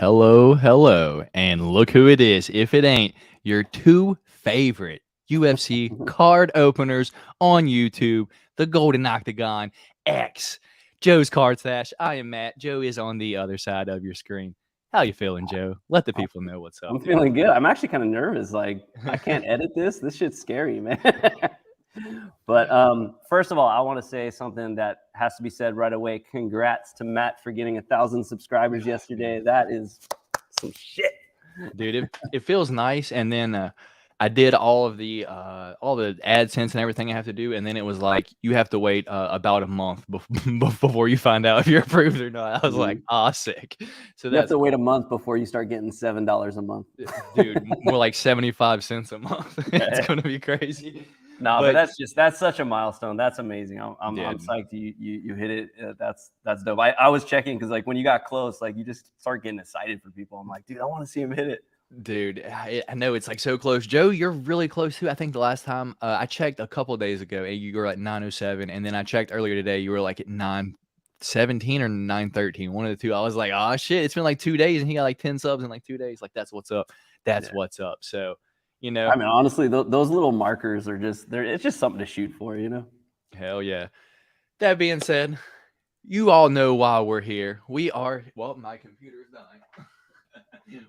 Hello, hello, and look who it is. If it ain't your two favorite UFC card openers on YouTube, the Golden Octagon X, Joe's Card Stash. I am Matt. Joe is on the other side of your screen. How you feeling, Joe? Let the people know what's up. I'm feeling good. I'm actually kind of nervous. Like, I can't edit this. This shit's scary, man. But first of all, I want to say something that has to be said right away. Congrats to Matt for getting 1,000 subscribers yesterday. That is some shit. Dude, it feels nice. And then I did all the AdSense and everything I have to do, and then it was like you have to wait about a month before you find out if you're approved or not. I was like, sick. So you have to wait a month before you start getting $7 a month, dude. More like 75 cents a month. It's gonna be crazy. No, but that's such a milestone. That's amazing. I'm psyched you hit it. That's dope. I was checking because like when you got close, like you just start getting excited for people. I'm like, dude, I want to see him hit it. Dude, I know it's like so close. Joe, you're really close too. I think the last time I checked a couple days ago, you were at 907, and then I checked earlier today, you were like at 917 or 913, one of the two. I was like, oh shit, it's been like 2 days, and he got like 10 subs in like 2 days. Like that's what's up. That's what's up. So, you know, I mean, honestly, those little markers are it's just something to shoot for, you know. Hell yeah. That being said, you all know why we're here. We are my computer's dying.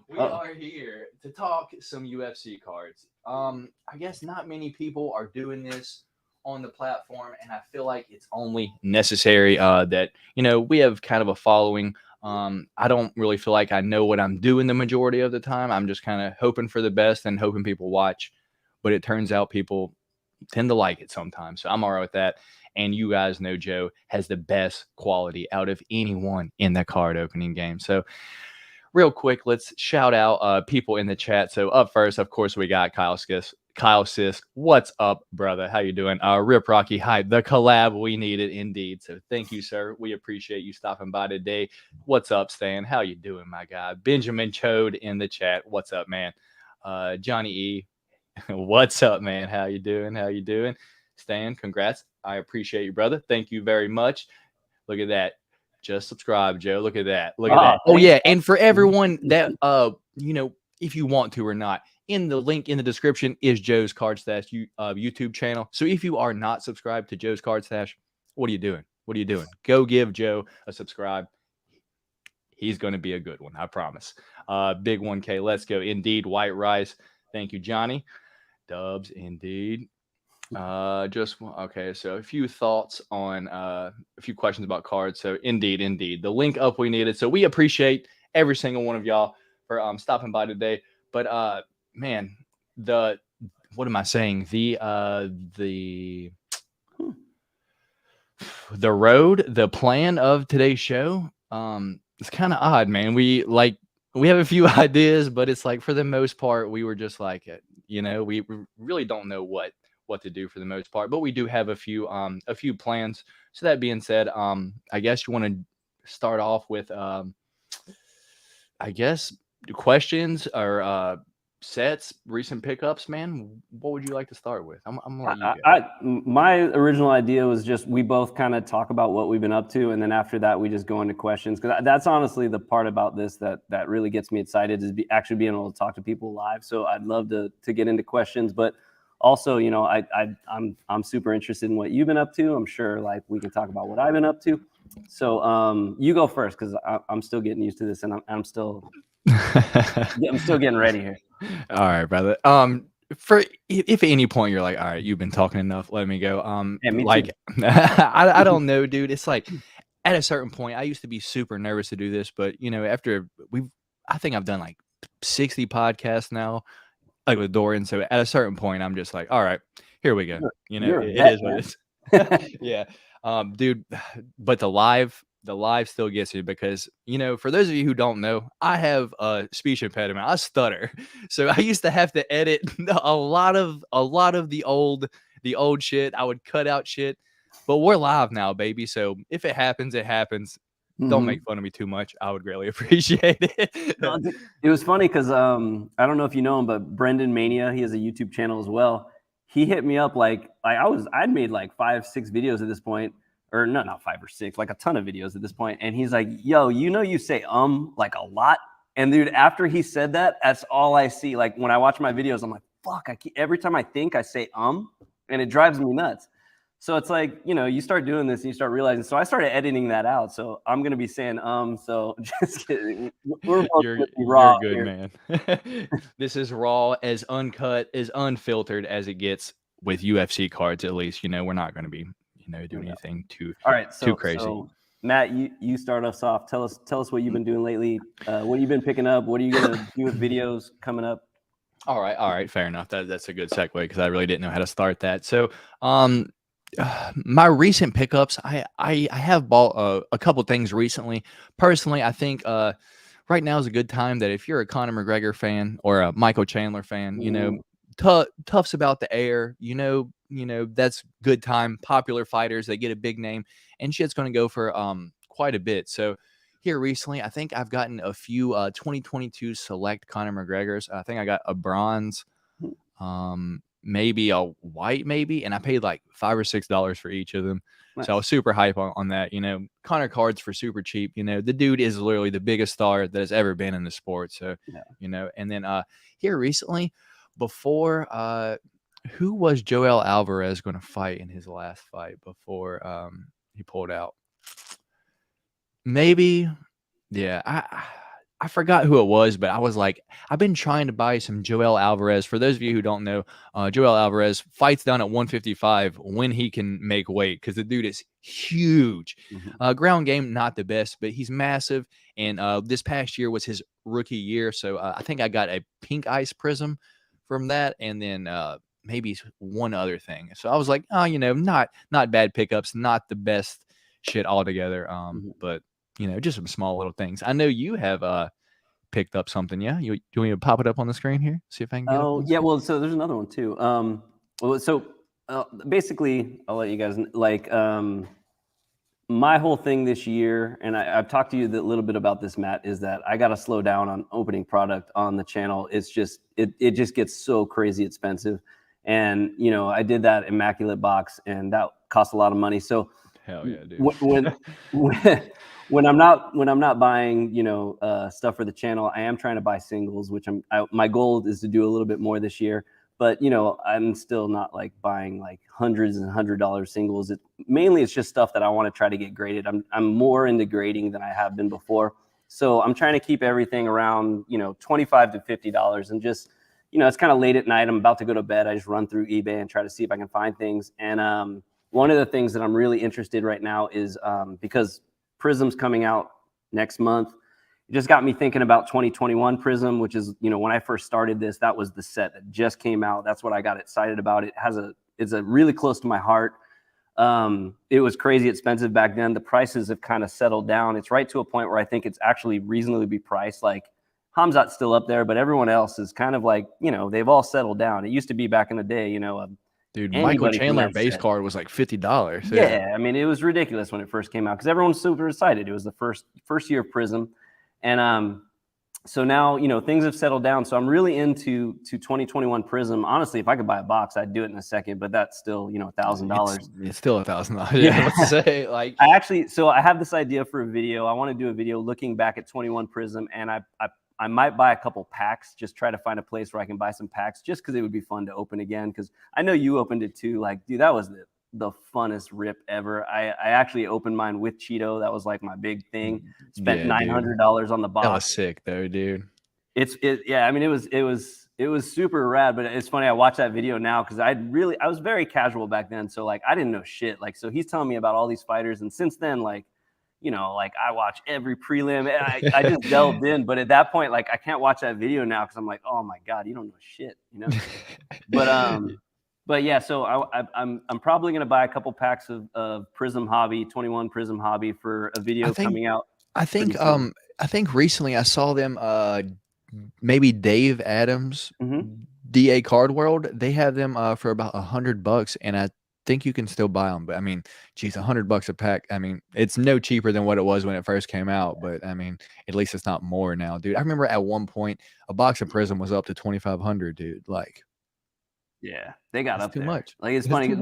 We are here to talk some UFC cards. I guess not many people are doing this on the platform, and I feel like it's only necessary that, you know, we have kind of a following. I don't really feel like I know what I'm doing the majority of the time. I'm just kind of hoping for the best and hoping people watch, but it turns out people tend to like it sometimes. So I'm all right with that. And you guys know Joe has the best quality out of anyone in the card opening game. So real quick, let's shout out people in the chat. So up first, of course, we got Kyle Sisk. What's up, brother? How you doing? Rip Rocky, hi. The collab we needed indeed. So thank you, sir. We appreciate you stopping by today. What's up, Stan? How you doing, my guy? Benjamin Chode in the chat. What's up, man? Johnny E. What's up, man? How you doing? Stan, congrats. I appreciate you, brother. Thank you very much. Look at that. Just subscribe, Joe. Look at that. Oh yeah, and for everyone that you know, if you want to or not, in the link in the description is Joe's Card Stash YouTube channel. So if you are not subscribed to Joe's Card Stash, what are you doing? Go give Joe a subscribe. He's going to be a good one, I promise. Big 1K. Let's go. Indeed, White Rice. Thank you, Johnny. Dubs, indeed. Okay, so a few thoughts on a few questions about cards. So indeed the link up we needed. So we appreciate every single one of y'all for stopping by today. But man, what am I saying? The plan of today's show it's kind of odd, man. We have a few ideas, but it's like for the most part we were just like, you know, we really don't know what to do for the most part, but we do have a few plans. So that being said, I guess you want to start off with I guess questions or sets, recent pickups, man. What would you like to start with? I'm gonna let you go. My original idea was just we both kind of talk about what we've been up to, and then after that we just go into questions, because that's honestly the part about this that really gets me excited, is actually being able to talk to people live. So I'd love to get into questions, but also, you know, I'm super interested in what you've been up to. I'm sure like we can talk about what I've been up to. So you go first, because I'm still getting used to this, and I'm still getting ready here. All right, brother. For if at any point you're like, all right, you've been talking enough, let me go. Yeah, me like too. I don't know, dude. It's like at a certain point, I used to be super nervous to do this, but you know, after I think I've done like 60 podcasts now, like with Dorian. So at a certain point, I'm just like, all right, here we go. You know, it is what it is. Yeah. Dude, but the live still gets you, because, you know, for those of you who don't know, I have a speech impediment. I stutter. So I used to have to edit a lot of the old shit. I would cut out shit, but we're live now, baby. So if it happens, it happens. Don't make fun of me too much. I would greatly appreciate it. It was funny because I don't know if you know him, but Brendan Mania, he has a YouTube channel as well. He hit me up like I'd made like 5-6 videos at this point, or no, not 5 or 6, like a ton of videos at this point. And he's like, yo, you know, you say like a lot And dude, after he said that, that's all I see. Like when I watch my videos, I'm like, fuck, every time I think I say and it drives me nuts. So it's like, you start doing this and you start realizing. So I started editing that out. So I'm gonna be saying so just kidding. We're both raw you're good, here. man. This is raw, as uncut, as unfiltered as it gets with UFC cards, at least. We're not gonna be, doing anything too crazy. So Matt, you start us off. Tell us what you've been doing lately. What you've been picking up. What are you gonna do with videos coming up? All right, fair enough. That's a good segue because I really didn't know how to start that. So, my recent pickups, I have bought a couple things recently. Personally, I think right now is a good time that if you're a Conor McGregor fan or a Michael Chandler fan, Tough's about the air, that's good time. Popular fighters, they get a big name, and shit's going to go for quite a bit. So here recently, I think I've gotten a few 2022 select Conor McGregors. I think I got a bronze, maybe a white, and I paid like $5 or $6 for each of them. Nice. So I was super hype on that. Conor cards for super cheap. The dude is literally the biggest star that has ever been in the sport. So and then here recently, before who was Joel Alvarez going to fight in his last fight before he pulled out? Maybe, yeah. I forgot who it was, but I was like, I've been trying to buy some Joel Alvarez. For those of you who don't know, Joel Alvarez fights down at 155 when he can make weight because the dude is huge. Mm-hmm. Ground game, not the best, but he's massive. And this past year was his rookie year. So I think I got a pink ice prism from that. And then maybe one other thing. So I was like, oh, not bad pickups, not the best shit altogether. But just some small little things. I know you have picked up something. Yeah, you want me to pop it up on the screen here? See if I can get it. Oh, yeah. Well, so there's another one too. Basically, I'll let you guys my whole thing this year, and I've talked to you a little bit about this, Matt, is that I got to slow down on opening product on the channel. It's just it just gets so crazy expensive, and I did that Immaculate Box, and that cost a lot of money. So hell yeah, dude. When I'm not buying, stuff for the channel, I am trying to buy singles, which my goal is to do a little bit more this year. But I'm still not like buying like hundreds and $100 singles. It's just stuff that I want to try to get graded. I'm more into grading than I have been before. So I'm trying to keep everything around $25 to $50, and just it's kind of late at night. I'm about to go to bed. I just run through eBay and try to see if I can find things. And one of the things that I'm really interested right now is because Prism's coming out next month. It just got me thinking about 2021 Prism, which is, when I first started this, that was the set that just came out. That's what I got excited about. It's a really close to my heart. It was crazy expensive back then. The prices have kind of settled down. It's right to a point where I think it's actually reasonably priced. Like Hamza's still up there, but everyone else is kind of like, they've all settled down. It used to be back in the day, dude, Michael Chandler base card was like $50. Yeah, I mean, it was ridiculous when it first came out because everyone was super excited. It was the first year of Prism, and so now things have settled down. So I'm really into 2021 Prism. Honestly, if I could buy a box, I'd do it in a second. But that's still $1,000. It's still $1,000. Yeah, let's say like I have this idea for a video. I want to do a video looking back at 21 Prism, and I might buy a couple packs, just try to find a place where I can buy some packs just because it would be fun to open again. Because I know you opened it too. Like, dude, that was the funnest rip ever. I actually opened mine with Cheeto. That was like my big thing. Spent $900 on the box. That was sick though, dude. I mean, it was super rad, but it's funny. I watched that video now because I was very casual back then. So like, I didn't know shit. Like, so he's telling me about all these fighters. And since then, like I watch every prelim. I just delved in, but at that point, like I can't watch that video now because I'm like, oh my god, you don't know shit, But yeah, so I'm probably gonna buy a couple packs of Prism Hobby 21 Prism Hobby for a video coming out. I think recently I saw them. Maybe Dave Adams, DA Card World. They have them for about $100, and I think you can still buy them, but I mean, geez, $100 a pack. I mean, it's no cheaper than what it was when it first came out, but I mean, at least it's not more now, dude. I remember at one point a box of Prism was up to 2,500, dude. Like, yeah, they got up too there. much. Like, it's funny.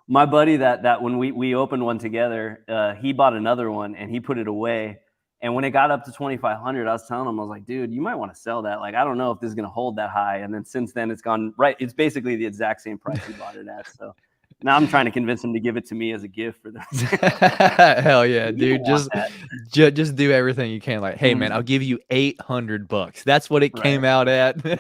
My buddy that when we opened one together, he bought another one and he put it away. And when it got up to 2,500, I was telling him, I was like, dude, you might want to sell that. Like, I don't know if this is going to hold that high. And then since then, it's gone right. It's basically the exact same price he bought it at. So now I'm trying to convince him to give it to me as a gift for this. Hell yeah, dude. Just do everything you can. Like, hey, man, I'll give you $800. That's what it came out at. But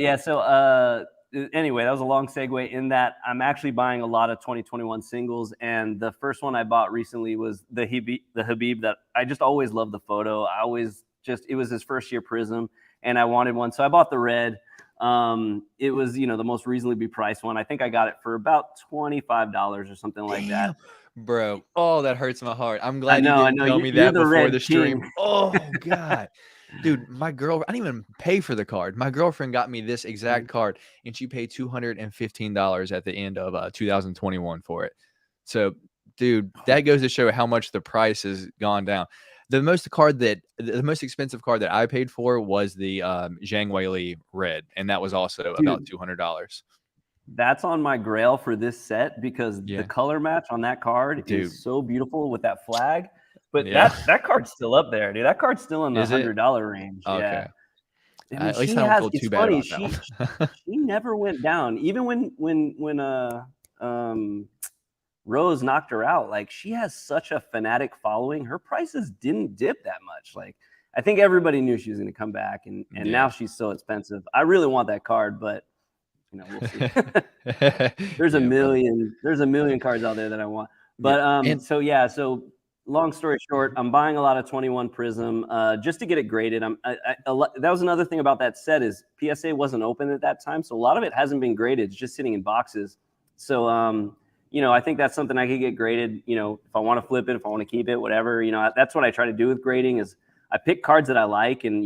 yeah, so anyway, that was a long segue in that I'm actually buying a lot of 2021 singles, and the first one I bought recently was the Habib that I just always loved the photo. It was his first year Prism, and I wanted one, so I bought the red. It was, the most reasonably priced one. I think I got it for about $25 or something like that. Bro, oh, that hurts my heart. I'm glad you didn't tell me that before the stream. King. Oh God. Dude, my girl, I didn't even pay for the card. My girlfriend got me this exact card, and she paid $215 at the end of 2021 for it. So, dude, that goes to show how much the price has gone down. The most expensive card that I paid for was the Zhang Weili red, and that was also about $200. That's on my grail for this set because the color match on that card is so beautiful with that flag. But that card's still up there, dude. That card's still in the $100 range. Okay. Yeah. I mean, at least I don't feel too bad about that one. She never went down. Even when Rose knocked her out, like, she has such a fanatic following. Her prices didn't dip that much. Like, I think everybody knew she was going to come back, and now she's so expensive. I really want that card, but we'll see. There's a million cards out there that I want. But so long story short, I'm buying a lot of 21 Prism just to get it graded. That was another thing about that set is PSA wasn't open at that time, so a lot of it hasn't been graded. It's just sitting in boxes. So I think that's something I could get graded. If I want to flip it, if I want to keep it, whatever. That's what I try to do with grading is I pick cards that I like, and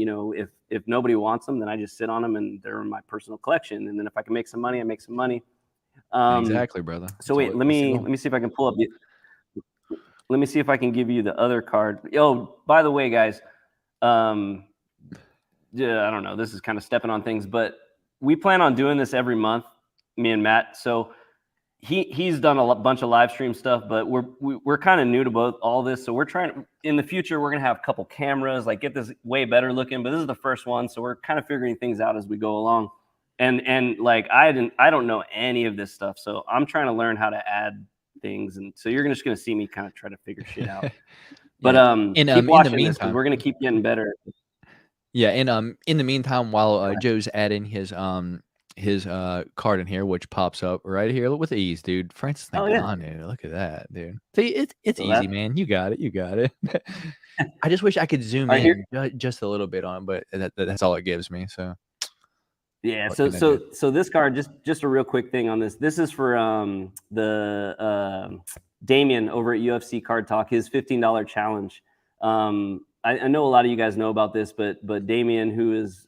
if nobody wants them, then I just sit on them, and they're in my personal collection. And then if I can make some money, I make some money. Exactly, brother. So wait, let me see if I can pull up. Let me see if I can give you the other card. Oh, by the way, guys, I don't know. This is kind of stepping on things, but we plan on doing this every month, me and Matt. So he's done a bunch of live stream stuff, but we're kind of new to all this. So we're trying in the future, we're going to have a couple cameras, like get this way better looking, but this is the first one. So we're kind of figuring things out as we go along. And like, I don't know any of this stuff. So I'm trying to learn how to add things. And so you're just going to see me kind of try to figure shit out. But keep watching this, 'cause we're going to keep getting better. Yeah. And in the meantime, while Joe's adding his card in here, which pops up right here with ease, dude. Francis Ngannou, look at that, dude. See, it's easy, man. You got it. I just wish I could zoom in just a little bit on, but that's all it gives me. So yeah. So this card, just a real quick thing on this. This is for the Damien over at UFC Card Talk, his $15 challenge. I know a lot of you guys know about this, but Damien, who is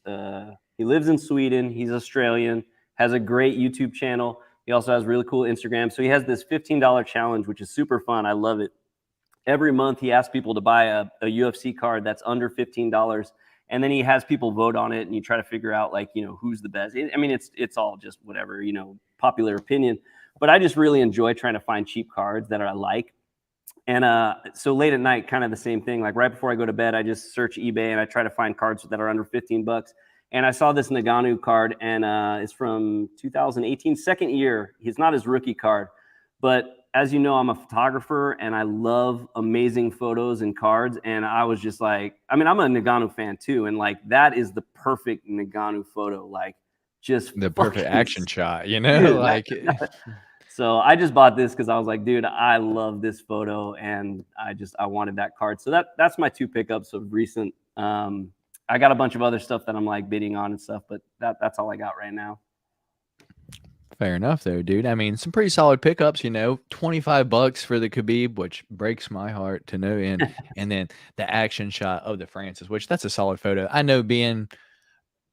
he lives in Sweden. He's Australian, has a great YouTube channel. He also has really cool Instagram. So he has this $15 challenge, which is super fun. I love it. Every month he asks people to buy a UFC card that's under $15. And then he has people vote on it, and you try to figure out, like, who's the best. It's all just whatever, popular opinion. But I just really enjoy trying to find cheap cards that I like. And so late at night, kind of the same thing. Like right before I go to bed, I just search eBay and I try to find cards that are under $15. And I saw this Ngannou card, and it's from 2018, second year. He's not his rookie card. But as you know, I'm a photographer, and I love amazing photos and cards. And I was just like, I'm a Ngannou fan too. And like, that is the perfect Ngannou photo. Like, just the perfect action shot, like. So I just bought this because I was like, dude, I love this photo, and I wanted that card. So that's my two pickups of recent. I got a bunch of other stuff that I'm like bidding on and stuff, but that's all I got right now. Fair enough, though, dude. I mean, some pretty solid pickups. $25 for the Khabib, which breaks my heart to no end, and then the action shot of the Francis, which that's a solid photo. I know, being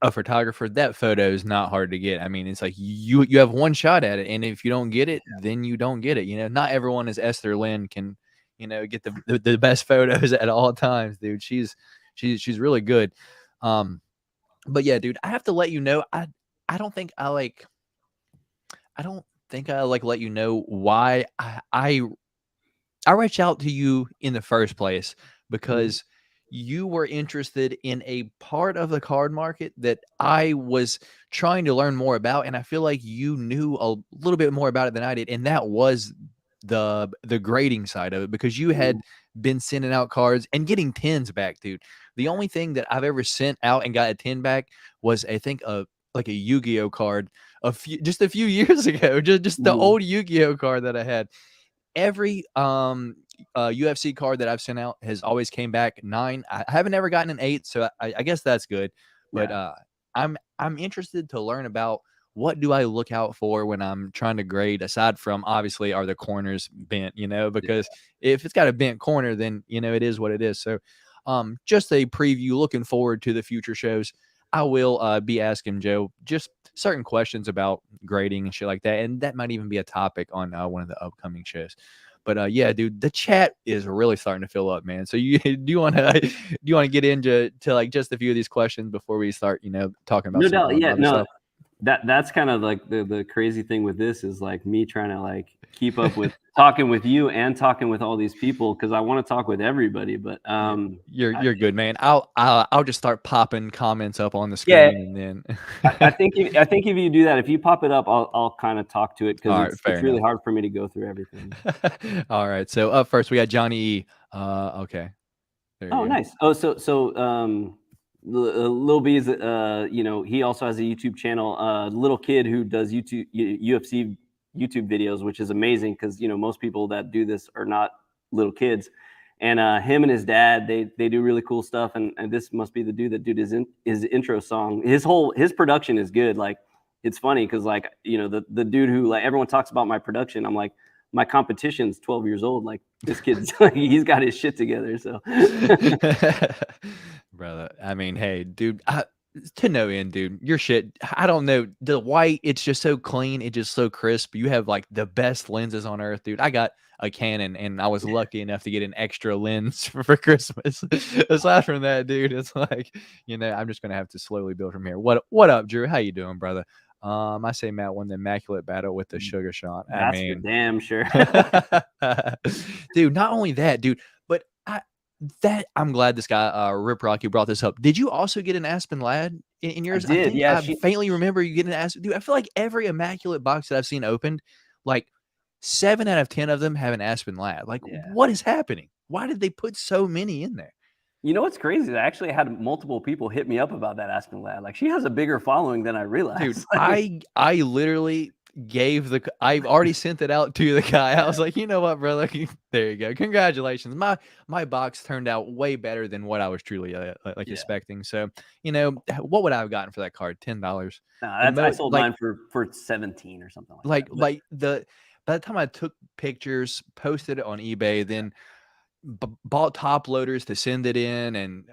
a photographer, that photo is not hard to get. I mean, it's like you have one shot at it, and if you don't get it, then you don't get it. Not everyone is Esther Lynn can, get the best photos at all times, dude. She's really good. But yeah, dude, I have to let you know, I don't think I let you know why I I reached out to you in the first place because you were interested in a part of the card market that I was trying to learn more about, and I feel like you knew a little bit more about it than I did, and that was the grading side of it, because you had been sending out cards and getting 10s back, dude. The only thing that I've ever sent out and got a 10 back was, I think, like a Yu-Gi-Oh card a few years ago, just the old Yu-Gi-Oh card that I had. Every UFC card that I've sent out has always came back 9. I haven't ever gotten an 8, so I guess that's good. But I'm interested to learn about what do I look out for when I'm trying to grade, aside from obviously are the corners bent, because if it's got a bent corner, then it is what it is. So just a preview, looking forward to the future shows. I will be asking Joe just certain questions about grading and shit like that, and that might even be a topic on one of the upcoming shows. But yeah, dude, the chat is really starting to fill up, man. So do you want to get into like just a few of these questions before we start, talking about No some doubt, yeah, other no. stuff? That's kind of like the crazy thing with this is like me trying to like keep up with talking with you and talking with all these people, because I want to talk with everybody. But you're good, man. I'll just start popping comments up on the screen, yeah, and then I think if you do that, if you pop it up, I'll kind of talk to it, because it's really hard for me to go through everything. All right, so up first we got Johnny E. Okay. There you go. Nice. Oh, so Lil B is he also has a YouTube channel. Little kid who does UFC YouTube videos, which is amazing, because most people that do this are not little kids. And him and his dad, they do really cool stuff. And this must be the dude that did his intro song. His production is good. Like, it's funny because like the dude who, like, everyone talks about my production. I'm like, my competition's 12 years old. Like, this kid's he's got his shit together. So brother, I mean, hey, dude, to no end, dude, your shit, I don't know, the white, it's just so clean, it's just so crisp. You have like the best lenses on earth, dude. I got a Canon, and I was lucky enough to get an extra lens for Christmas. Aside from that, dude, it's like, I'm just gonna have to slowly build from here. What up, Drew? How you doing, brother? I say Matt won the immaculate battle with the sugar shot. that's for damn sure. Dude, not only that, dude, but I'm glad this guy Rip Rocky brought this up. Did you also get an Aspen Lad in yours? I did, yeah. I faintly remember you getting an Aspen. Dude, I feel like every immaculate box that I've seen opened, like 7 out of 10 of them have an Aspen Lad. Like, what is happening? Why did they put so many in there? You know what's crazy? I actually had multiple people hit me up about that Aspen Lad. Like, she has a bigger following than I realized. Dude, I literally I've already sent it out to the guy. I was like, you know what, brother? There you go. Congratulations. My box turned out way better than what I was truly expecting. So, what would I have gotten for that card? $10. I sold mine for 17 or something like that. By the time I took pictures, posted it on eBay, then bought top loaders to send it in, and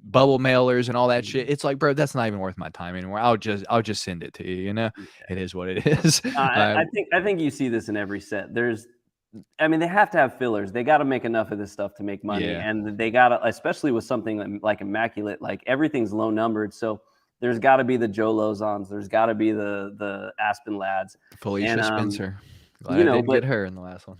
bubble mailers and all that shit. It's like, bro, that's not even worth my time anymore. I'll just send it to you. It is what it is. I think you see this in every set. They have to have fillers. They got to make enough of this stuff to make money, and they got to, especially with something like Immaculate, like everything's low numbered, so there's got to be the Joe Lozons. There's got to be the Aspen Lads. Felicia Spencer. Glad I didn't get her in the last one.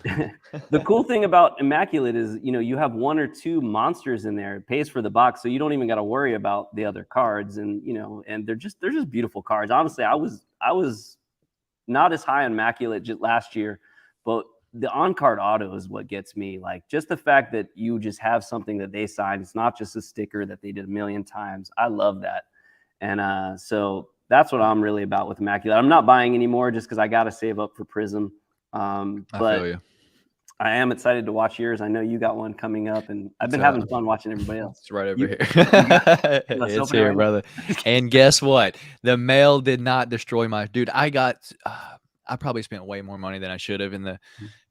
The cool thing about Immaculate is, you have 1 or 2 monsters in there. It pays for the box, so you don't even got to worry about the other cards. And and they're just beautiful cards. Honestly, I was not as high on Immaculate just last year, but the on-card auto is what gets me. Like, just the fact that you just have something that they signed. It's not just a sticker that they did a million times. I love that. And so that's what I'm really about with Immaculate. I'm not buying anymore just because I got to save up for Prism. I feel you. I am excited to watch yours. I know you got one coming up, and I've been having fun watching everybody else. It's right over here. It's here, right, brother. And guess what? The mail did not destroy my dude. I probably spent way more money than I should have in the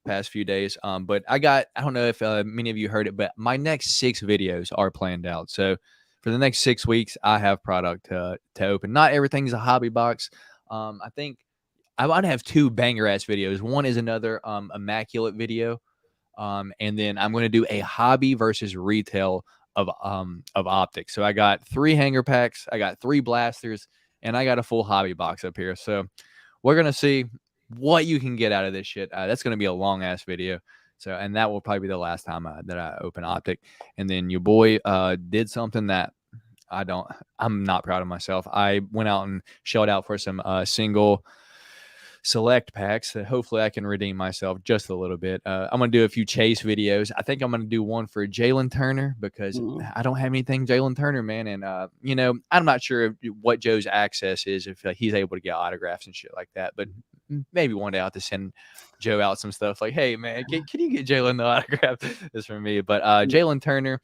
past few days. But I don't know if many of you heard it, but my next 6 videos are planned out. So for the next 6 weeks, I have product to open. Not everything's a hobby box. I think I might have 2 banger ass videos. One is another immaculate video, and then I'm going to do a hobby versus retail of optics. So I got 3 hanger packs, I got 3 blasters, and I got a full hobby box up here. So we're gonna see what you can get out of this shit. That's gonna be a long ass video. So, and that will probably be the last time that I open Optic. And then your boy did something that I'm not proud of myself. I went out and shelled out for some single select packs that hopefully I can redeem myself just a little bit. I'm going to do a few chase videos. I think I'm going to do one for Jalen Turner because I don't have anything Jalen Turner, man. And, you know, I'm not sure what Joe's access is, if he's able to get autographs and shit like that. But maybe one day I'll have to send Joe out some stuff like, hey, man, can you get Jalen the autograph? This from me. But Jalen Turner,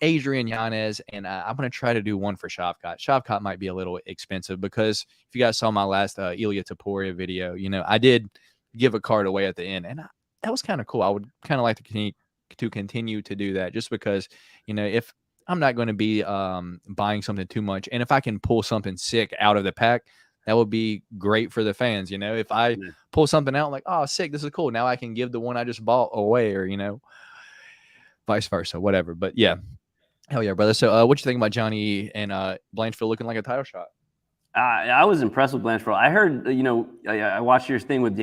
Adrian Yanez, and I'm going to try to do one for Shavkat. Shavkat might be a little expensive because if you guys saw my last Ilya Taporia video, you know, I did give a card away at the end, and that was kind of cool. I would kind of like to continue to do that just because, you know, if I'm not going to be buying something too much, and if I can pull something sick out of the pack, that would be great for the fans. You know, if I pull something out like, oh, sick, this is cool. Now I can give the one I just bought away, or, you know, vice versa, whatever. But yeah. Hell yeah, brother. So what you think about Johnny and Blanchfield looking like a title shot? I was impressed with Blanchfield. I heard, you know, I watched your thing with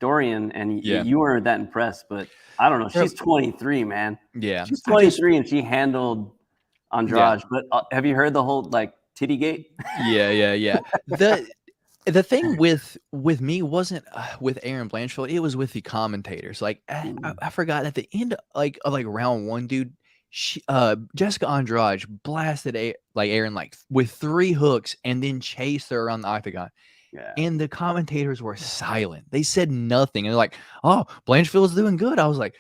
Dorian, and you weren't that impressed. But I don't know. She's 23, man. Yeah. She's 23, and she handled Andrade. Yeah. But have you heard the whole, like, titty gate? Yeah. The thing with me wasn't with Aaron Blanchfield. It was with the commentators. Like, I forgot at the end of round one, dude, Jessica Andrade blasted Aaron with 3 hooks and then chased her around the octagon. Yeah. And the commentators were silent. They said nothing. And they're like, oh, Blanchfield's doing good. I was like,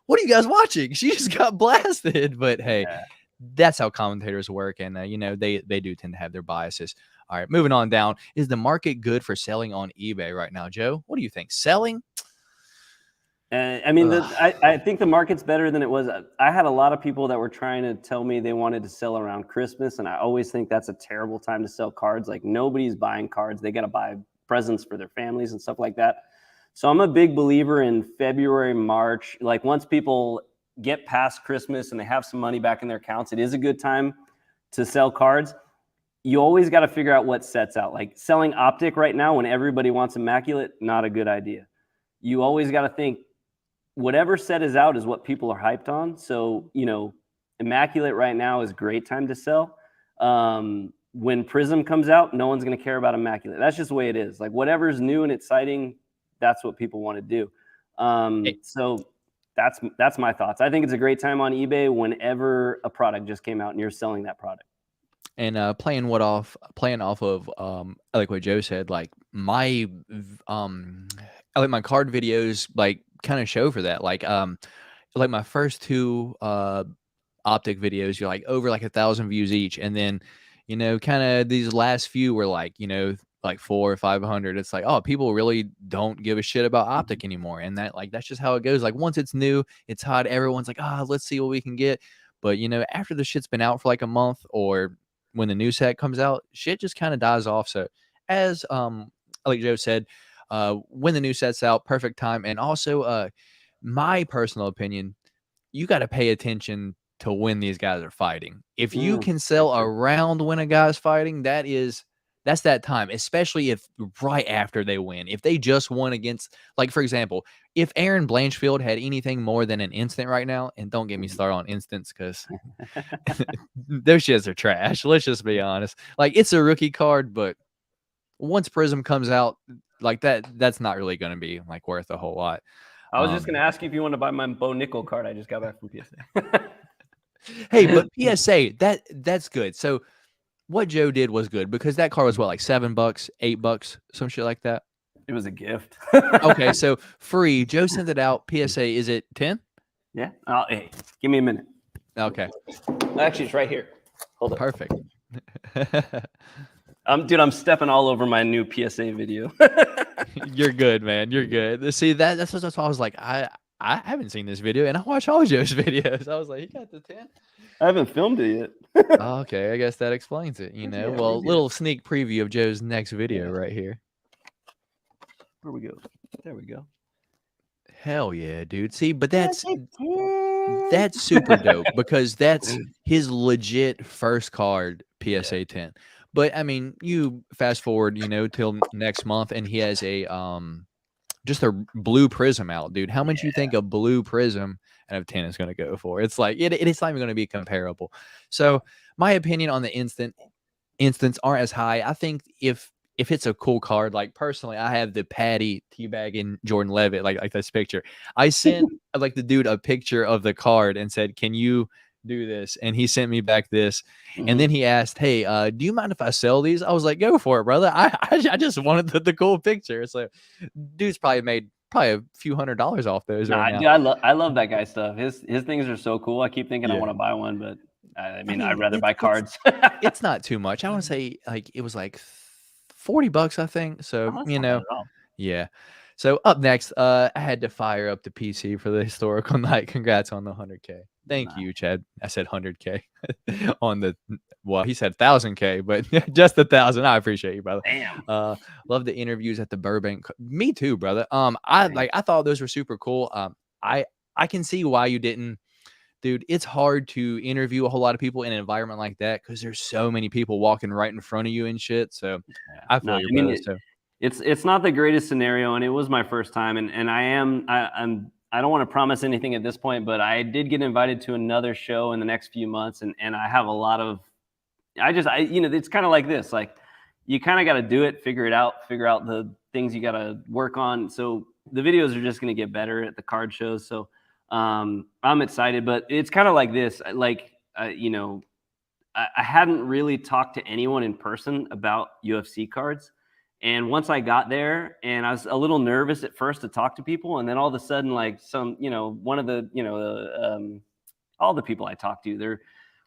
what are you guys watching? She just got blasted. But hey, that's how commentators work. And, you know, they do tend to have their biases. All right, moving on down. Is the market good for selling on eBay right now, Joe? What do you think? Selling? I mean, I think the market's better than it was. I had a lot of people that were trying to tell me they wanted to sell around Christmas, and I always think that's a terrible time to sell cards. Like, nobody's buying cards. They got to buy presents for their families and stuff like that. So I'm a big believer in February, March. Like, once people get past Christmas and they have some money back in their accounts, it is a good time to sell cards. You always got to figure out what sets out. Like, selling Optic right now when everybody wants Immaculate, not a good idea. You always got to think, whatever set is out is what people are hyped on. So, you know, Immaculate right now is a great time to sell. When Prism comes out, no one's going to care about Immaculate. That's just the way it is. Like, whatever's new and exciting, that's what people want to do. So that's my thoughts. I think it's a great time on eBay whenever a product just came out and you're selling that product. And playing off of like what Joe said, like my card videos like kind of show for that. Like my first 2 Optic videos, you're like over like 1,000 views each, and then, you know, kind of these last few were like, you know, like 400 or 500. It's like, oh, people really don't give a shit about Optic anymore, and that's just how it goes. Like, once it's new, it's hot, everyone's like, let's see what we can get. But, you know, after the shit's been out for like a month, or when the new set comes out, shit just kind of dies off. So as like Joe said, when the new set's out, perfect time. And also my personal opinion, you got to pay attention to when these guys are fighting. If you can sell around when a guy's fighting, that's that time, especially if right after they win. If they just won against, like, for example, if Aaron Blanchfield had anything more than an instant right now, and don't get me started on instants because those shits are trash. Let's just be honest. Like, it's a rookie card, but once Prism comes out, like that's not really going to be like worth a whole lot. I was just going to ask you if you want to buy my Bo Nickel card. I just got back from PSA. Hey, but PSA, that's good. So what Joe did was good because that card was what, like $7, $8, some shit like that. It was a gift. Okay, so free. Joe sent it out. PSA, is it 10? Yeah. Hey, give me a minute. Okay. Actually, it's right here. Hold on. Perfect. Dude, I'm stepping all over my new PSA video. You're good, man. You're good. See, that's what I was like. I haven't seen this video, and I watch all Joe's videos. I was like, he got the 10. I haven't filmed it yet. Okay, I guess that explains it. You know, well, little sneak preview of Joe's next video right here. Where we go? There we go. Hell yeah, dude. See, but that's super dope because that's his legit first card, PSA 10. But I mean, you fast forward, you know, till next month, and he has a just a blue Prism out, dude. How much you think a blue Prism out of 10 is going to go for? It's like it's not even going to be comparable. So my opinion on the instance aren't as high. I think if it's a cool card, like personally, I have the Patty teabagging Jordan Levitt, like this picture. I sent like the dude a picture of the card and said, "Can you do this?" And he sent me back this, and then he asked, "Hey, do you mind if I sell these?" I was like, "Go for it, brother." I just wanted the cool picture. So, dude's probably made a few $100s off those right now. Dude, I love that guy stuff. His things are so cool. I keep thinking I want to buy one, but I mean I'd rather buy cards. It's not too much. I want to say like it was like $40, I think. So That's not bad at all. yeah. So up next, I had to fire up the PC for the historical night. Congrats on the 100K. Thank you, Chad. I said 100K on the, well, he said 1,000K, but just 1,000. I appreciate you, brother. Damn. Love the interviews at the Burbank. Me too, brother. I thought those were super cool. I can see why you didn't. Dude, it's hard to interview a whole lot of people in an environment like that because there's so many people walking right in front of you and shit. So I feel your brother. So it's not the greatest scenario, and it was my first time, and I don't want to promise anything at this point, but I did get invited to another show in the next few months, and I have a lot of it's kind of like this, like you kind of got to do it, figure out the things you got to work on. So the videos are just going to get better at the card shows. So I'm excited, but it's kind of like this, like I hadn't really talked to anyone in person about UFC cards. And once I got there, and I was a little nervous at first to talk to people, and then all of a sudden, like one of the, all the people I talked to,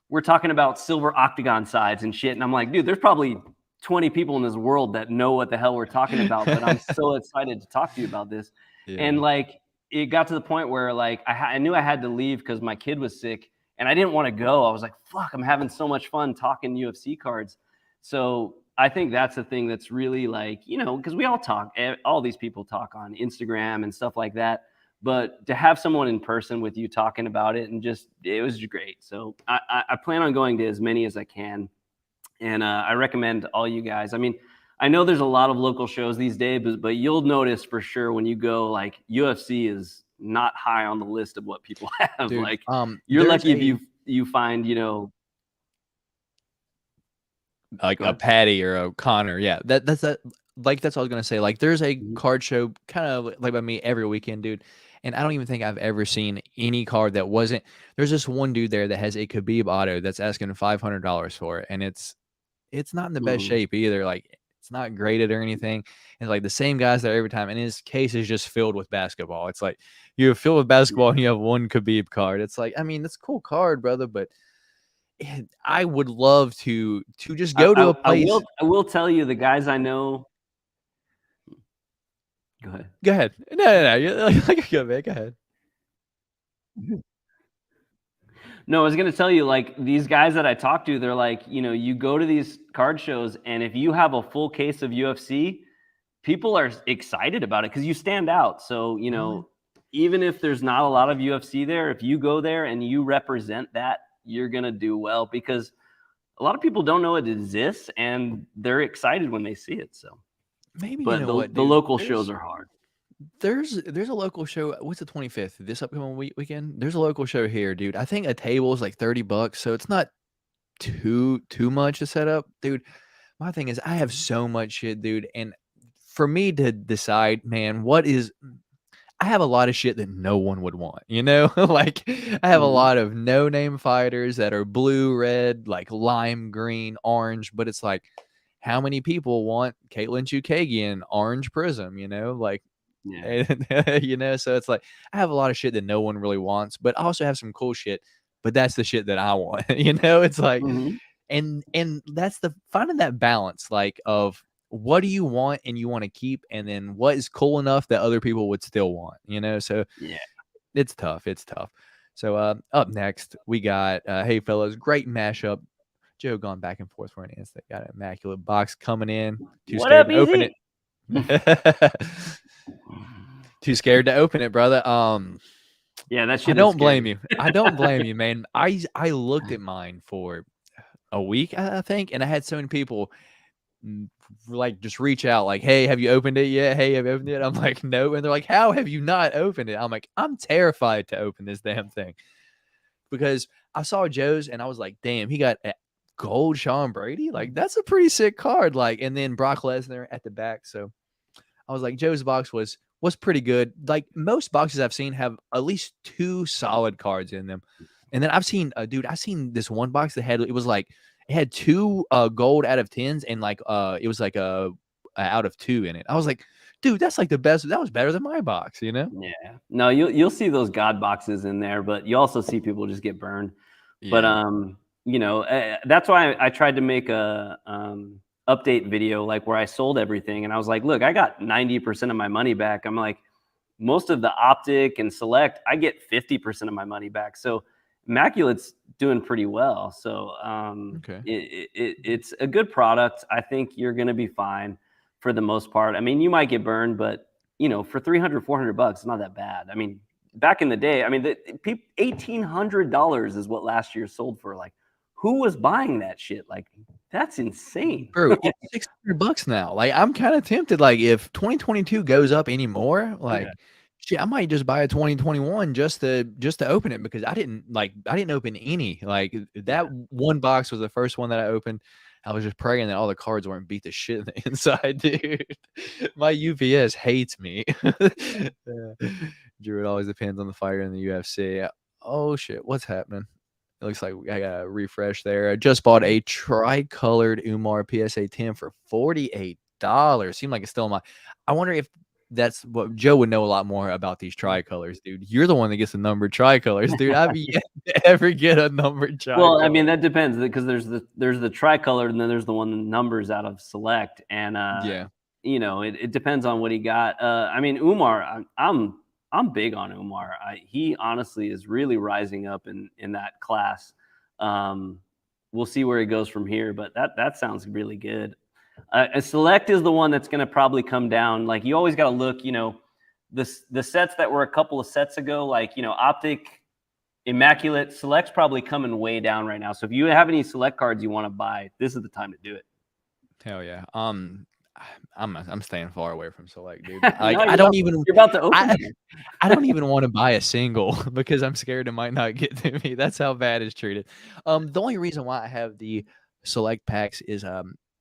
we're talking about silver Octagon sides and shit. And I'm like, dude, there's probably 20 people in this world that know what the hell we're talking about, but I'm so excited to talk to you about this. Yeah. And like, it got to the point where like, I knew I had to leave because my kid was sick and I didn't want to go. I was like, fuck, I'm having so much fun talking UFC cards. So I think that's the thing that's really like, because we all talk, all these people talk on Instagram and stuff like that. But to have someone in person with you talking about it and it was great. So I plan on going to as many as I can. And I recommend all you guys. I mean, I know there's a lot of local shows these days, but you'll notice for sure when you go, like UFC is not high on the list of what people have. Dude, like you're lucky if you find, like a Patty or a Connor. Yeah, that's that. Like that's what I was gonna say. Like there's a card show kind of like by me every weekend, dude. And I don't even think I've ever seen any card that wasn't. There's this one dude there that has a Khabib auto that's asking $500 for it, and it's not in the best shape either. Like it's not graded or anything. It's like the same guys there every time, and his case is just filled with basketball. It's like you're filled with basketball and you have one Khabib card. It's like, I mean, it's a cool card, brother, but I would love to just go to a place. I will tell you, the guys I know. Go ahead. No. Go ahead. No, I was going to tell you, like, these guys that I talk to, they're like, you go to these card shows, and if you have a full case of UFC, people are excited about it because you stand out. So, even if there's not a lot of UFC there, if you go there and you represent that, you're going to do well because a lot of people don't know it exists, and they're excited when they see it. So maybe, but the local shows are hard. There's a local show. What's the 25th? This upcoming weekend? There's a local show here, dude. I think a table is like $30, so it's not too much to set up, dude. My thing is, I have so much shit, dude, and for me to decide, man, I have a lot of shit that no one would want, like I have a lot of no-name fighters that are blue, red, like lime green, orange, but it's like, how many people want Caitlin Chukagian orange Prism, like, so it's like, I have a lot of shit that no one really wants, but I also have some cool shit, but that's the shit that I want, it's like, and that's finding that balance, like of what do you want and you want to keep, and then what is cool enough that other people would still want, so yeah, it's tough. So up next we got hey fellas, great mashup. Joe gone back and forth for an instant. Got an Immaculate Box coming in. Too scared to open it. Too scared to open it, brother. Yeah, that shit. I don't blame you. I don't blame you, man. I looked at mine for a week, I think, and I had so many people like just reach out like, hey, have you opened it yet? Hey, have you opened it? I'm like, no. And they're like, how have you not opened it? I'm like, I'm terrified to open this damn thing because I saw Joe's and I was like, damn, he got a gold Sean Brady. Like, that's a pretty sick card. Like, and then Brock Lesnar at the back. So I was like, Joe's box was pretty good. Like most boxes I've seen have at least 2 solid cards in them. And then I've seen, dude, I've seen this one box that had, it had 2 gold out of 10s and like it was like a out of 2 in it. I was like, dude, that's like the best. That was better than my box, you know? Yeah. No, you'll see those God boxes in there, but you also see people just get burned. Yeah. But you know, that's why I tried to make a update video like where I sold everything, and I was like, look, I got 90% of my money back. I'm like, most of the optic and select, I get 50% of my money back. So Immaculate's doing pretty well. So Okay. it's a good product. I think you're going to be fine for the most part. I mean, you might get burned, but you know, for $300-$400, it's not that bad. I mean, back in the day, I mean, $1,800 is what last year sold for. Like, who was buying that shit? Like, that's insane, Bro, it's $600 now. Like, I'm kind of tempted. Like, if 2022 goes up anymore, like, shit, I might just buy a 2021 just to open it because I didn't open any. Like, that one box was the first one that I opened. I was just praying that all the cards weren't beat the shit in the inside, dude. My UPS hates me. Drew, it always depends on the fighter in the UFC. Oh shit, what's happening? It looks like I got a refresh there. I just bought a tri-colored Umar PSA 10 for $48. Seemed like it's still in my. I wonder if that's what Joe would know a lot more about these tricolors, dude. You're the one that gets the numbered tricolors, dude. I've yet to ever get a numbered tricolor. Well, I mean, that depends because there's the tricolor and then there's the one that numbers out of select. And yeah, you know, it depends on what he got. I mean, Umar, I'm big on Umar. He honestly is really rising up in that class. We'll see where he goes from here, but that sounds really good. A select is the one that's going to probably come down. Like, you always got to look, you know, the sets that were a couple of sets ago, like, you know, optic, Immaculate, select's probably coming way down right now. So if you have any select cards you want to buy, this is the time to do it. hell yeah. I'm staying far away from select, dude. Like, No, I don't even. You're about to open. I don't even want to buy a single because I'm scared it might not get to me. That's how bad it's treated. The only reason why I have the select packs is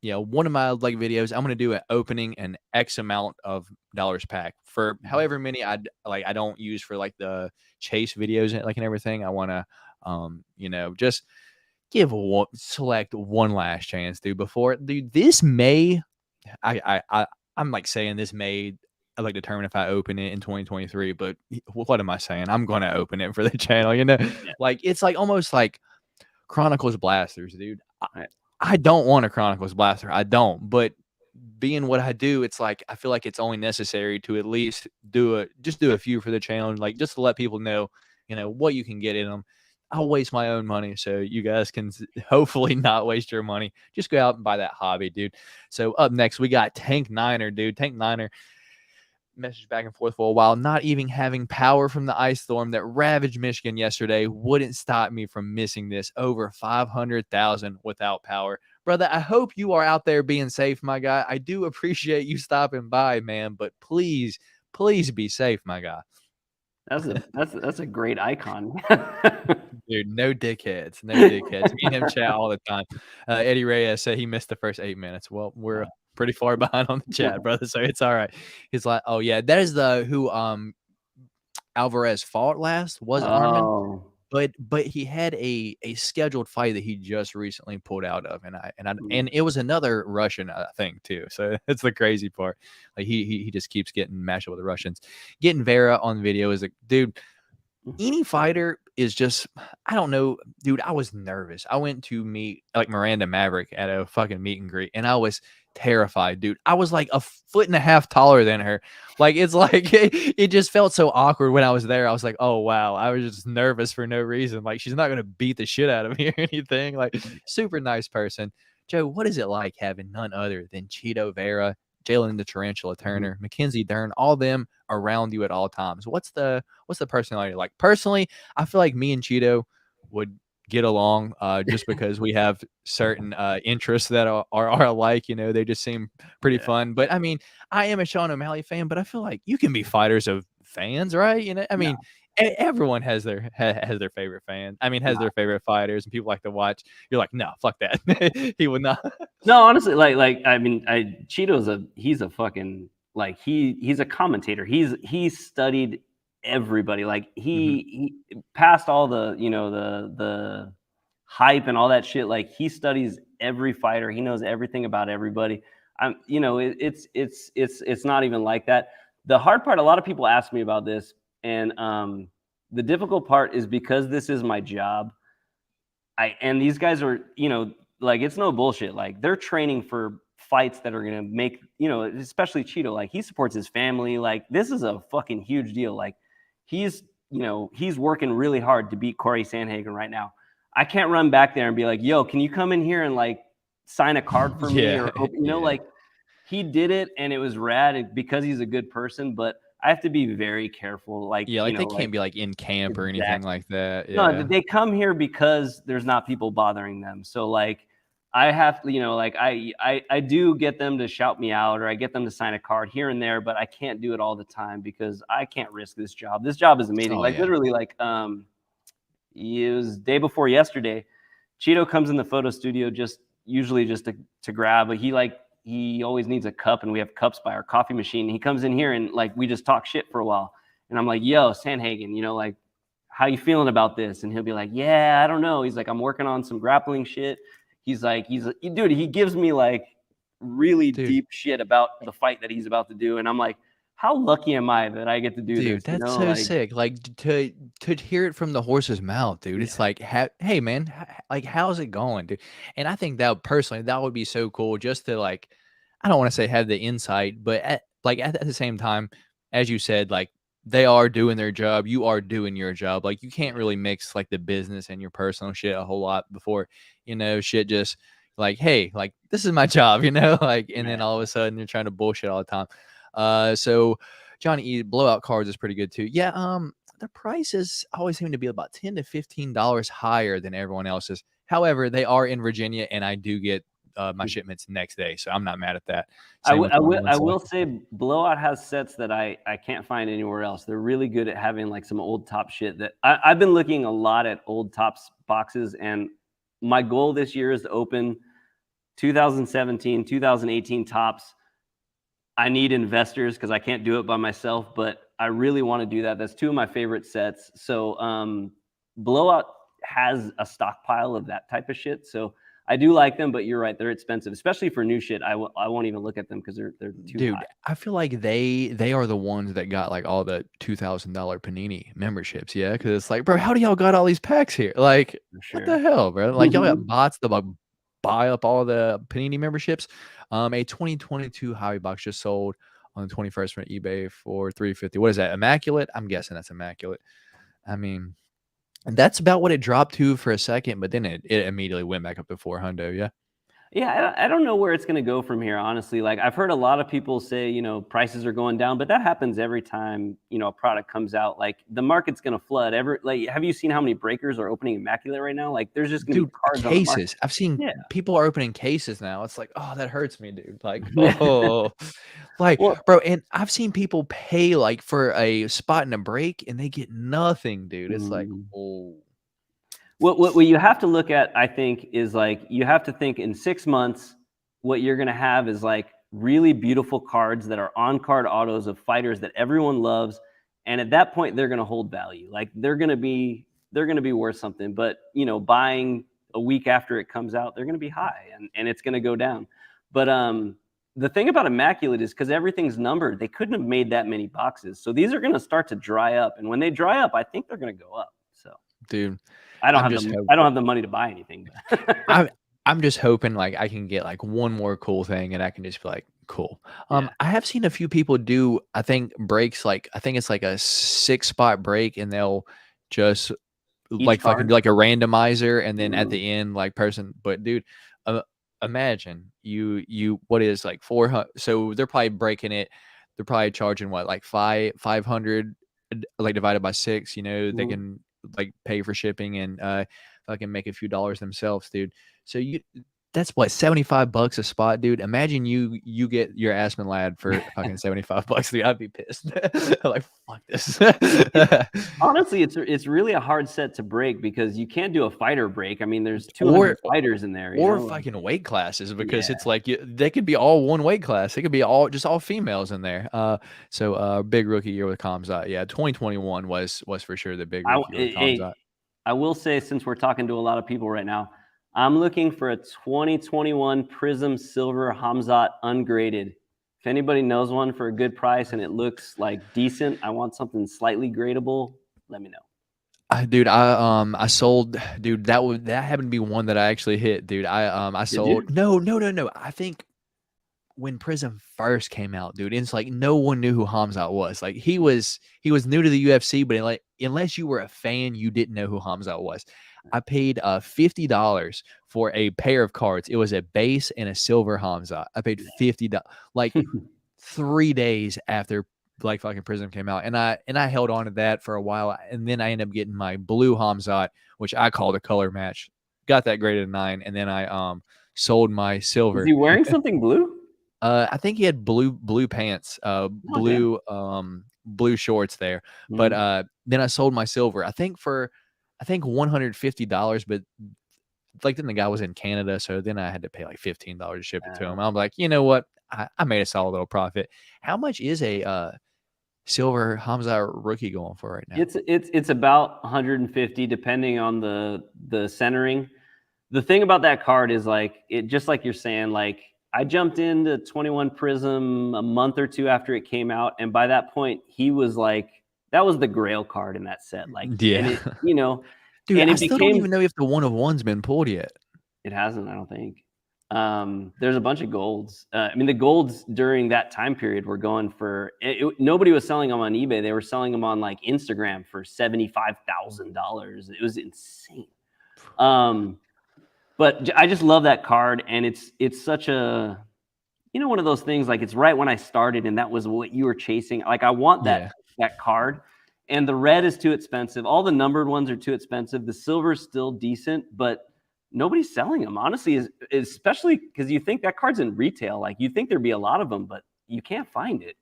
you know, one of my like videos, I'm gonna do an opening an X amount of dollars pack for however many I don't use for like the chase videos and like and everything. I wanna you know, just select one last chance, dude. Before, dude, this may I'm like saying this may I like determine if I open it in 2023, but what am I saying? I'm gonna open it for the channel, you know? Yeah. Like, it's like almost like Chronicles Blasters, dude. I don't want a Chronicles Blaster. I don't, but being what I do, it's like I feel like it's only necessary to at least do a few for the channel, like just to let people know, you know, what you can get in them. I'll waste my own money so you guys can hopefully not waste your money. Just go out and buy that hobby, dude. So up next, we got Tank Niner, dude. Tank Niner messaged back and forth for a while. Not even having power from the ice storm that ravaged Michigan yesterday wouldn't stop me from missing this. Over 500,000 without power. Brother, I hope you are out there being safe, my guy. I do appreciate you stopping by, man, but please be safe, my guy. That's a great icon. Dude, no dickheads. No dickheads. Me and him chat all the time. Eddie Reyes said he missed the first 8 minutes. Well, we're pretty far behind on the chat, brother, so it's all right. He's like, oh yeah, that is the who Alvarez fought last was Armin. But he had a scheduled fight that he just recently pulled out of, and it was another Russian thing too. So that's the crazy part. Like he just keeps getting matched up with the Russians. Getting Vera on video is a dude. Any fighter is just, I don't know, dude. I was nervous. I went to meet like Miranda Maverick at a fucking meet and greet, and I was terrified, dude. I was like 1.5 feet taller than her. Like, it's like it just felt so awkward when I was there. I was like, oh wow, I was just nervous for no reason. Like, she's not gonna beat the shit out of me or anything. Like, super nice person. Joe, what is it like having none other than Cheeto Vera, Jalen the Tarantula Turner, Mackenzie Dern, all them around you at all times? What's the personality like? Personally, I feel like me and Cheeto would get along just because we have certain interests that are alike. You know, they just seem pretty Yeah. fun. But I mean, I am a Sean O'Malley fan, but I feel like you can be fighters of fans, right? You know, I No, mean, everyone has their has their favorite fan. I mean, has no. their favorite fighters, and people like to watch. You're like, no, fuck that. He would not. No, honestly, I mean, he's a fucking like he's a commentator. He studied everybody. Like Mhm. he passed all the the hype and all that shit. Like he studies every fighter. He knows everything about everybody. It's not even like that. The hard part, a lot of people ask me about this, and the difficult part is because this is my job. And these guys are, like it's no bullshit. Like they're training for fights that are gonna make, especially Cheeto. Like he supports his family. Like this is a fucking huge deal. Like he's, he's working really hard to beat Corey Sandhagen right now. I can't run back there and be like, yo, can you come in here and like sign a card for me? Yeah, Or yeah. like he did it and it was rad because he's a good person, but I have to be very careful. Like, Yeah, like, they like can't be, like, in camp or anything exactly. like that, No, yeah. they come here because there's not people bothering them. So like I have to, like I do get them to shout me out or I get them to sign a card here and there, but I can't do it all the time because I can't risk this job. This job is amazing. Oh, Like yeah. literally like it was day before yesterday. Cheeto comes in the photo studio usually just to grab, but he always needs a cup and we have cups by our coffee machine. He comes in here and like we just talk shit for a while. And I'm like, yo, Sandhagen, like how you feeling about this? And he'll be like, yeah, I don't know. He's like, I'm working on some grappling shit. He's like, dude, he gives me like really Dude. deep shit about the fight that he's about to do. And I'm like, how lucky am I that I get to do Dude, this? that's so Like, sick, like, to hear it from the horse's mouth, dude, it's yeah, like, "Hey, man, like, how's it going, dude?" And I think that personally, that would be so cool just to, like, I don't wanna say have the insight, but at the same time, as you said, like, they are doing their job, you are doing your job, like, you can't yeah, really mix, like, the business and your personal shit a whole lot before, shit just like, "Hey, like, this is my job," like, and then yeah. all of a sudden, you're trying to bullshit all the time. So Johnny E blowout cards is pretty good too. Yeah, the prices always seem to be about $10 to $15 higher than everyone else's. However, they are in Virginia, and I do get my shipments next day, so I'm not mad at that. Same with I 21 will selected. say Blowout has sets that I can't find anywhere else. They're really good at having like some old top shit that I've been looking a lot at old tops boxes, and my goal this year is to open 2017, 2018 tops. I need investors because I can't do it by myself, but I really want to do that. That's two of my favorite sets. So Blowout has a stockpile of that type of shit. So I do like them, but you're right, they're expensive, especially for new shit. I won't even look at them because they're too high. Dude, I feel like they are the ones that got like all the $2,000 Panini memberships. Yeah, because it's like, bro, how do y'all got all these packs here? Like, For what the sure. hell, bro? Like, y'all got bots that like buy up all the Panini memberships. A 2022 Hobby box just sold on the 21st from eBay for 350. What is that? Immaculate? I'm guessing that's immaculate. I mean, and that's about what it dropped to for a second, but then it immediately went back up to 400. Yeah. Yeah, I don't know where it's going to go from here, honestly. Like I've heard a lot of people say, prices are going down, but that happens every time, a product comes out. Like the market's going to flood. Have you seen how many breakers are opening Immaculate right now? Like there's just going to be Dude, cards on the market. cases. I've seen Yeah. people are opening cases now. It's like, "Oh, that hurts me, dude." Like, "Oh." Like, Well, bro, and I've seen people pay, like, for a spot in a break, and they get nothing, dude. It's like, mm, "Oh." what you have to look at, I think, is like you have to think in 6 months, what you're going to have is like really beautiful cards that are on card autos of fighters that everyone loves, and at that point, they're going to hold value. Like they're going to be worth something. But buying a week after it comes out, they're going to be high, and it's going to go down. But the thing about Immaculate is because everything's numbered, they couldn't have made that many boxes. So these are going to start to dry up, and when they dry up, I think they're going to go up. So. Dude, I don't I'm have just the I don't hoping. have the money to buy anything. I'm I'm just hoping, like, I can get, like, one more cool thing, and I can just be like, "Cool." Yeah, I have seen a few people do, I think, breaks, like I think it's like a six-spot break, and they'll just each like fucking card. do like a randomizer and then at Mm, the end like person but dude imagine you what is like 400, so they're probably breaking it, they're probably charging what like 500 like divided by 6, they mhm. can like pay for shipping and fucking make a few dollars themselves, dude. So that's what, $75 a spot, dude. Imagine you get your Aspen Lad for fucking $75, dude. I'd be pissed. Like, fuck this. Honestly, it's really a hard set to break because you can't do a fighter break. I mean, there's 200 fighters in there, or fucking weight classes, because it's like they could be all one weight class. They could be all females in there. So big rookie year with Hamza. Yeah, 2021 was for sure the big rookie year with Hamza. I will say, since we're talking to a lot of people right now, I'm looking for a 2021 Prism Silver Hamzat ungraded. If anybody knows one for a good price and it looks like decent, I want something slightly gradable, let me know. Dude, I sold, dude, that happened to be one that I actually hit, dude. I sold. No. I think when Prism first came out, dude, it's like no one knew who Hamza was. Like he was new to the UFC, but like unless you were a fan, you didn't know who Hamza was. I paid $50 for a pair of cards. It was a base and a silver Hamza. I paid $50, like 3 days after like fucking Prism came out, and I held on to that for a while, and then I ended up getting my blue Hamza, which I called a color match. Got that graded a 9, and then I sold my silver. Is he wearing something blue? I think he had blue pants, blue shorts there. Mm-hmm. But then I sold my silver. I think $150, but like then the guy was in Canada, so then I had to pay like $15 to ship it to him. I'm like, you know what? I made a solid little profit. How much is a silver Hamza rookie going for right now? It's about 150 depending on the centering. The thing about that card is like it, just like you're saying, like I jumped into 21 Prism a month or two after it came out, and by that point he was like, that was the grail card in that set. Like, yeah, and it, you know, dude, and I still don't even know if the 1-of-1's been pulled yet. It hasn't, I don't think. There's a bunch of golds. I mean, the golds during that time period were going for nobody was selling them on eBay. They were selling them on like Instagram for $75,000. It was insane. But I just love that card, and it's such a, you know, one of those things, like it's right when I started and that was what you were chasing. Like I want that card, and the red is too expensive. All the numbered ones are too expensive. The silver's still decent, but nobody's selling them, honestly, especially because you think that card's in retail. Like you think there'd be a lot of them, but you can't find it.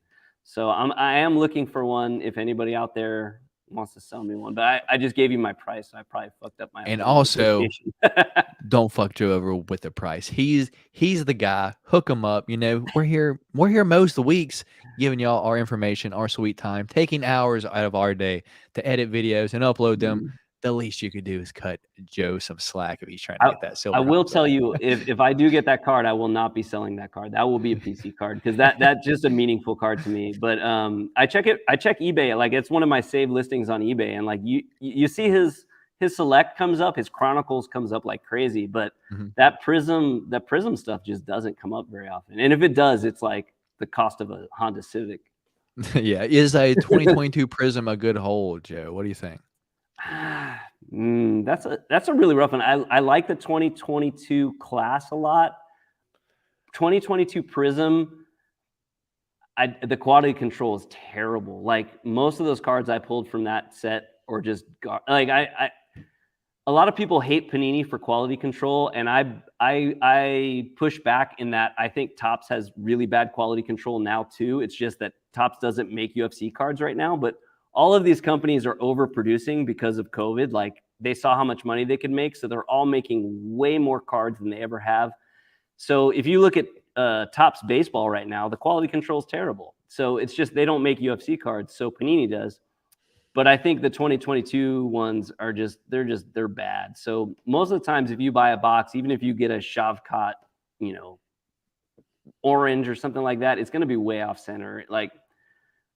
So I am looking for one if anybody out there wants to sell me one, but I just gave you my price, so I probably fucked up my. And also, don't fuck Joe over with the price. He's the guy. Hook him up. You know, we're here most of the weeks, giving y'all our information, our sweet time, taking hours out of our day to edit videos and upload them. The least you could do is cut Joe some slack if he's trying to get that silver. I will tell you, if I do get that card, I will not be selling that card. That will be a PC card, because that's just a meaningful card to me. But I check eBay. Like it's one of my saved listings on eBay, and like you see his select comes up, his Chronicles comes up like crazy, but that Prism stuff just doesn't come up very often. And if it does, it's like the cost of a Honda Civic. Yeah, is a 2022 Prism a good hold, Joe? What do you think? That's a really rough one. I like the 2022 class a lot. 2022 Prism, the quality control is terrible. Like most of those cards I pulled from that set or just like a lot of people hate Panini for quality control, and I push back in that I think Topps has really bad quality control now too. It's just that Topps doesn't make UFC cards right now, but all of these companies are overproducing because of COVID. Like they saw how much money they could make, so they're all making way more cards than they ever have. So if you look at Topps baseball right now, the quality control is terrible. So it's just they don't make UFC cards, so Panini does. But I think the 2022 ones are they're bad. So most of the times, if you buy a box, even if you get a Shavkat, you know, orange or something like that, it's going to be way off center. Like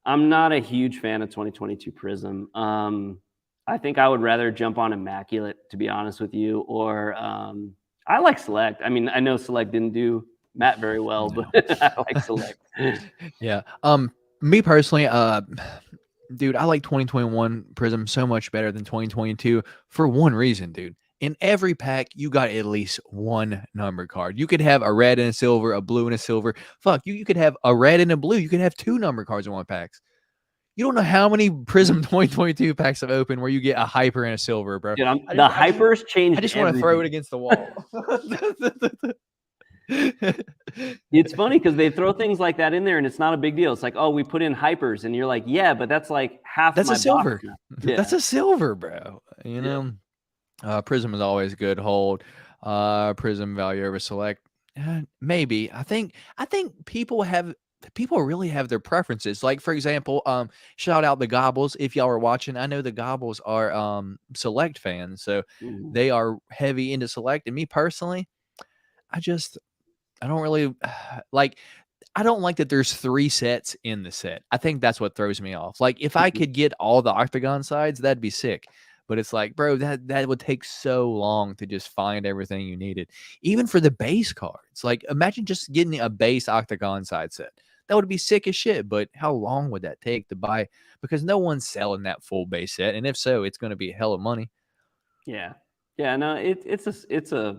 I'm not a huge fan of 2022 Prism. I think I would rather jump on Immaculate, to be honest with you, or I like Select. I mean, I know Select didn't do Matt very well, but I like Select. Yeah. Me personally, dude, I like 2021 Prism so much better than 2022 for one reason, dude. In every pack, you got at least one number card. You could have a red and a silver, a blue and a silver. Fuck, you could have a red and a blue. You could have two number cards in one pack. You don't know how many Prism 2022 packs have opened where you get a hyper and a silver, bro. Dude, the hypers changed. I just want to throw it against the wall. It's funny because they throw things like that in there, and it's not a big deal. It's like, oh, we put in hypers, and you're like, yeah, but that's like half. That's my a silver. Yeah. That's a silver, bro. You know, Prism is always a good hold. Prism value over select, maybe. I think people really have their preferences. Like, for example, shout out the Gobbles. If y'all are watching, I know the Gobbles are select fans, so they are heavy into select. And me personally, I don't really like. I don't like that there's 3 sets in the set. I think that's what throws me off. Like, if I could get all the Octagon sides, that'd be sick. But it's like, bro, that would take so long to just find everything you needed. Even for the base cards. Like, imagine just getting a base Octagon side set. That would be sick as shit. But how long would that take to buy? Because no one's selling that full base set. And if so, it's going to be a hell of money. Yeah. Yeah, no, it's a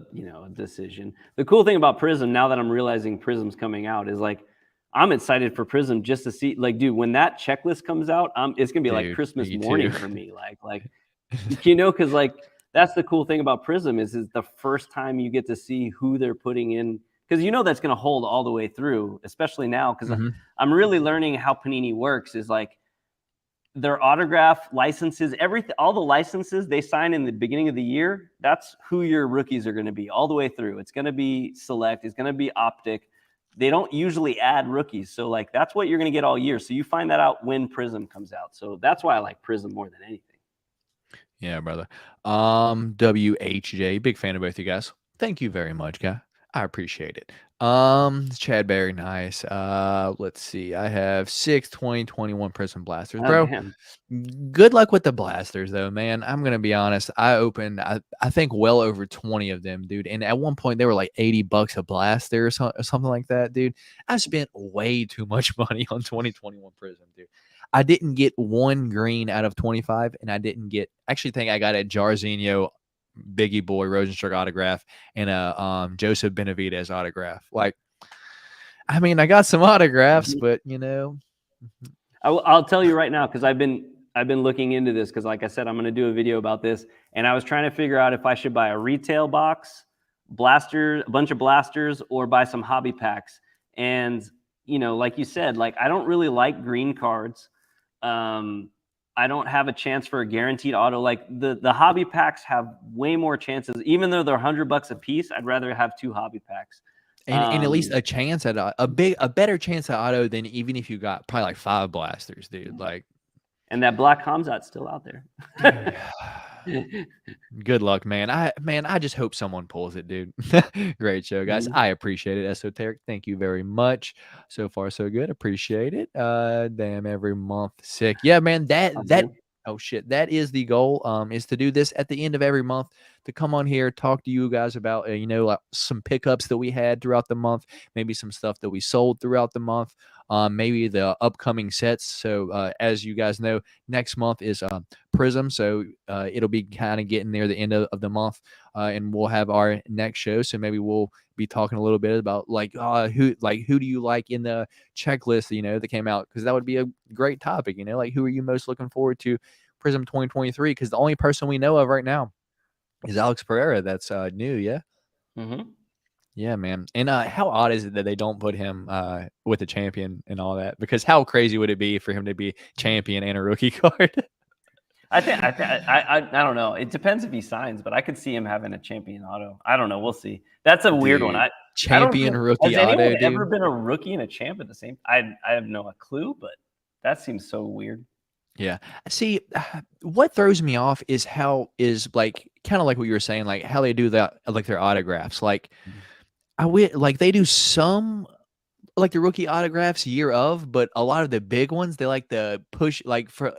decision. The cool thing about Prism, now that I'm realizing Prism's coming out, is like I'm excited for Prism just to see, like, dude, when that checklist comes out, it's gonna be like Christmas morning for me. Like because like that's the cool thing about Prism is the first time you get to see who they're putting in, because that's gonna hold all the way through, especially now because I'm really learning how Panini works. Is like their autograph licenses, all the licenses they sign in the beginning of the year, that's who your rookies are going to be all the way through. It's going to be select. It's going to be optic. They don't usually add rookies. So like, that's what you're going to get all year. So you find that out when Prism comes out. So that's why I like Prism more than anything. Yeah, brother. WHJ, big fan of both you guys. Thank you very much, guy. I appreciate it. Chad Berry, nice. Let's see. I have 6 2021 Prism blasters, bro. Good luck with the blasters, though, man. I'm gonna be honest. I opened, I think, well over 20 of them, dude. And at one point, they were like $80 a blaster or something like that, dude. I spent way too much money on 2021 Prism, dude. I didn't get one green out of 25, and I didn't get. Actually, think I got a Jarzinho Biggie Boy Rosenstruck autograph and a Joseph Benavidez autograph. Like, I mean, I got some autographs, but I'll tell you right now, because I've been looking into this, because like I said, I'm going to do a video about this, and I was trying to figure out if I should buy a retail box, a bunch of blasters, or buy some hobby packs. And like you said, like I don't really like green cards. I don't have a chance for a guaranteed auto. Like the hobby packs have way more chances, even though they're $100 a piece. I'd rather have 2 hobby packs, and at least a chance at a better chance at auto than even if you got probably like 5 blasters, dude. Like, and that black Hamza's still out there. Good luck, man. I just hope someone pulls it, dude. Great show, guys. I appreciate it. Esoteric, thank you very much. So far, so good. Appreciate it. Damn, every month. Sick. Yeah, man. Oh shit. That is the goal. Is to do this at the end of every month, to come on here, talk to you guys about like some pickups that we had throughout the month, maybe some stuff that we sold throughout the month, maybe the upcoming sets. So as you guys know, next month is Prism, so it'll be kind of getting near the end of the month, and we'll have our next show. So maybe we'll be talking a little bit about who do you like in the checklist that came out, because that would be a great topic. Like, who are you most looking forward to Prism 2023? Because the only person we know of right now is Alex Pereira. That's new. Yeah. Yeah, man. And how odd is it that they don't put him with a champion and all that? Because how crazy would it be for him to be champion and a rookie card? I don't know. It depends if he signs, but I could see him having a champion auto. I don't know. We'll see. That's a weird one. Champion rookie has auto. Has anyone ever been a rookie and a champ at the same? I have no clue, but that seems so weird. Yeah. See, what throws me off is how is like kind of like what you were saying, like how they do that, like their autographs. Like they do some like the rookie autographs year of, but a lot of the big ones they like to push, like for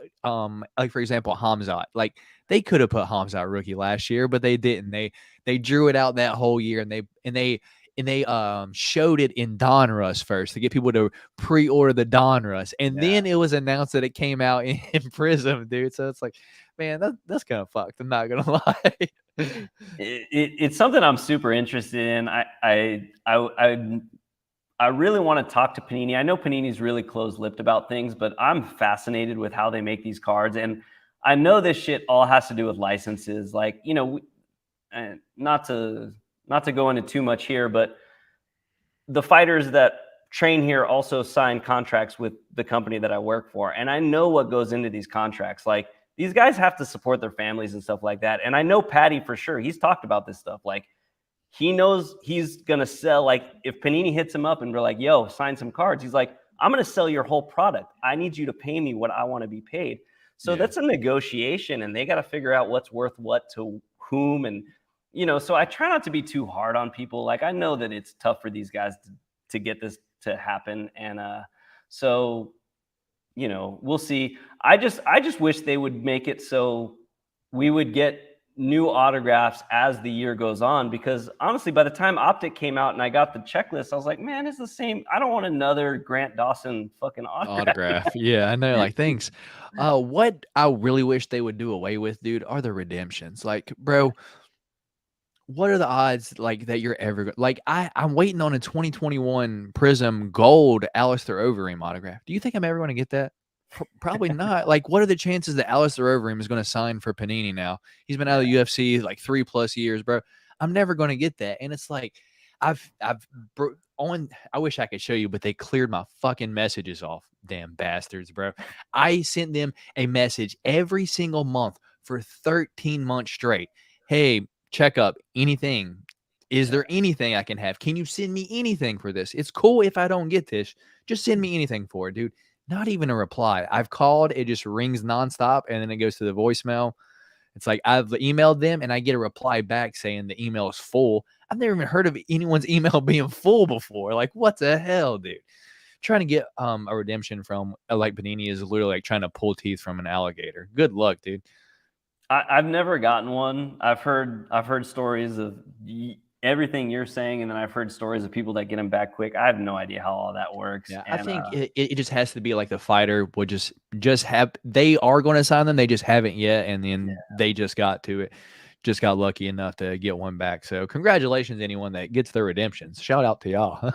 example Hamza. Like they could have put Hamza rookie last year, but they didn't. They drew it out that whole year, and they showed it in Donruss first to get people to pre-order the Donruss, and then it was announced that it came out in Prism, dude. So it's like, man, that's kind of fucked. I'm not gonna lie. It's something I'm super interested in. I really want to talk to Panini. I know Panini's really closed-lipped about things, but I'm fascinated with how they make these cards. And I know this shit all has to do with licenses. Like, you know, and not to go into too much here, but the fighters that train here also sign contracts with the company that I work for. And I know what goes into these contracts. Like, these guys have to support their families and stuff like that. And I know Patty for sure. He's talked about this stuff. Like, he knows he's going to sell. Like, if Panini hits him up and we're like, yo, sign some cards, he's like, I'm going to sell your whole product. I need you to pay me what I want to be paid. So that's a negotiation, and they got to figure out what's worth what to whom. And, you know, so I try not to be too hard on people. Like, I know that it's tough for these guys to get this to happen. And so, you know, we'll see. I just wish they would make it so we would get new autographs as the year goes on, because honestly, by the time Optic came out and I got the checklist, I was like, man, it's the same. I don't want another Grant Dawson fucking autograph. Yeah, I know. Like, thanks. What I really wish they would do away with, dude, are the redemptions. Like, bro, what are the odds like that you're ever like? I'm waiting on a 2021 Prism Gold Alistair Overeem autograph. Do you think I'm ever going to get that? Probably not. Like, what are the chances that Alistair Overeem is going to sign for Panini now? He's been out of the UFC like 3+ years, bro. I'm never going to get that. And it's like, I wish I could show you, but they cleared my fucking messages off. Damn bastards, bro. I sent them a message every single month for 13 months straight. Hey, check up, anything. Is there anything I can have? Can you send me anything for this? It's cool if I don't get this. Just send me anything for it, dude. Not even a reply. I've called, it just rings nonstop, and then it goes to the voicemail. It's like I've emailed them, and I get a reply back saying the email is full. I've never even heard of anyone's email being full before. Like, what the hell, dude? Trying to get a redemption from like Panini is literally like trying to pull teeth from an alligator. Good luck, dude. I've never gotten one. I've heard stories of everything you're saying, and then I've heard stories of people that get them back quick. I have no idea how all that works. Yeah, and, I think it just has to be like the fighter would just have. They are going to sign them. They just haven't yet, and then they just got to it. Just got lucky enough to get one back. So congratulations, anyone that gets their redemptions. Shout out to y'all.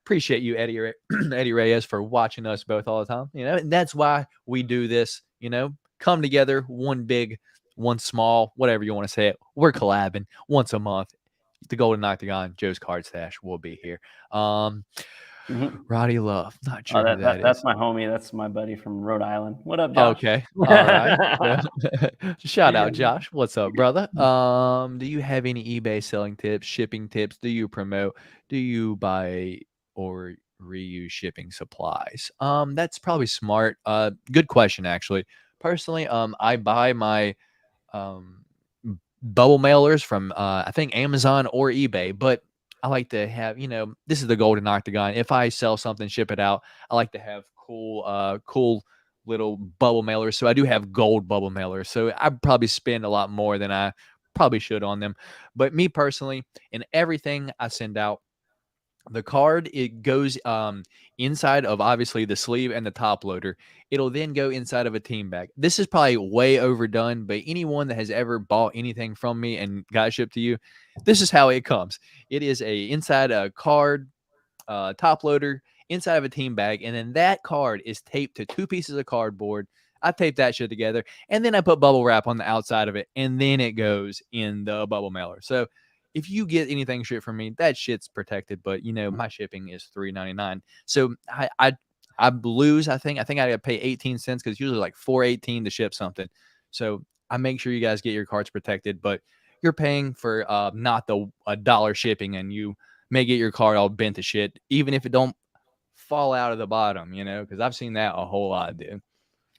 Appreciate you, Eddie Reyes, for watching us both all the time. You know, and that's why we do this. You know, come together, one big, one small, whatever you want to say it. We're collabing once a month. The Golden Octagon, Joe's Card Stash will be here. Roddy Love, not sure who that is. That's my homie. That's my buddy from Rhode Island. What up, Josh? Okay, all right. Shout out, Josh. What's up, brother? Do you have any eBay selling tips, shipping tips? Do you promote? Do you buy or reuse shipping supplies? That's probably smart. Good question, actually. Personally, I buy my bubble mailers from I think Amazon or eBay, but I like to have, you know, this is the Golden Octagon. If I sell something, ship it out, I like to have cool little bubble mailers. So I do have gold bubble mailers. So I probably spend a lot more than I probably should on them. But me personally, in everything I send out, the card, it goes inside of obviously the sleeve and the top loader. It'll then go inside of a team bag. This is probably way overdone, but anyone that has ever bought anything from me and got shipped to you, this is how it comes. It is inside a card, top loader, inside of a team bag, and then that card is taped to 2 pieces of cardboard. I tape that shit together, and then I put bubble wrap on the outside of it, and then it goes in the bubble mailer. So if you get anything shipped from me, that shit's protected. But you know, my shipping is $3.99. So I lose. I think I got to pay 18 cents because it's usually like $4.18 to ship something. So I make sure you guys get your cards protected. But you're paying for not the $1 shipping, and you may get your card all bent to shit, even if it don't fall out of the bottom. You know, because I've seen that a whole lot, dude.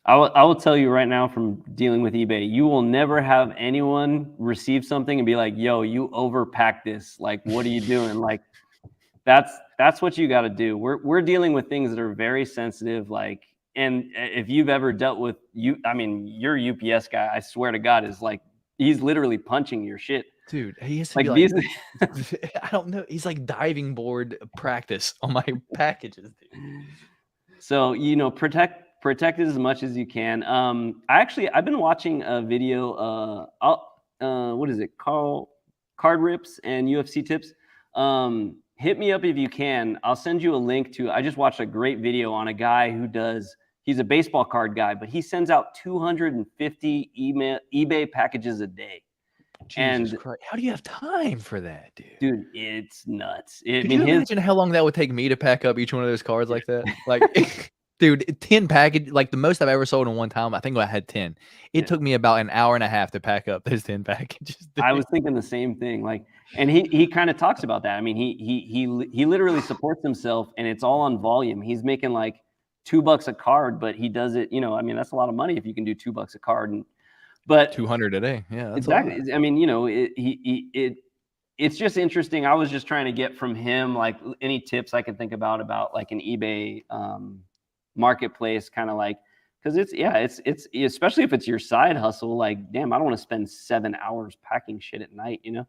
I will tell you right now from dealing with eBay, you will never have anyone receive something and be like, yo, you overpacked this. Like, what are you doing? Like, that's what you got to do. We're dealing with things that are very sensitive. Like, and if you've ever dealt with your UPS guy, I swear to God, is like, he's literally punching your shit. Dude, he has to like be like, I don't know. He's like diving board practice on my packages, dude. So, you know, protect it as much as you can. I've been watching a video, what is it called? Card Rips and UFC Tips. hit me up if you can. I'll send you a link to. I just watched a great video on a guy who does. He's a baseball card guy, but he sends out 250 eBay packages a day. Jesus Christ. How do you have time for that, dude? Dude, it's nuts. Could you imagine how long that would take me to pack up each one of those cards like that? Like, dude, 10 package, like the most I've ever sold in one time, I think I had 10. It took me about an hour and a half to pack up those 10 packages. Dude. I was thinking the same thing. Like, and he kind of talks about that. I mean, he literally supports himself, and it's all on volume. He's making like $2 a card, but he does it, you know, I mean, that's a lot of money if you can do $2 a card. But 200 a day. Yeah, that's exactly. I mean, you know, it's just interesting. I was just trying to get from him, like, any tips I can think about like an eBay marketplace, kind of like, because it's especially if it's your side hustle, like, damn, I don't want to spend 7 hours packing shit at night, you know?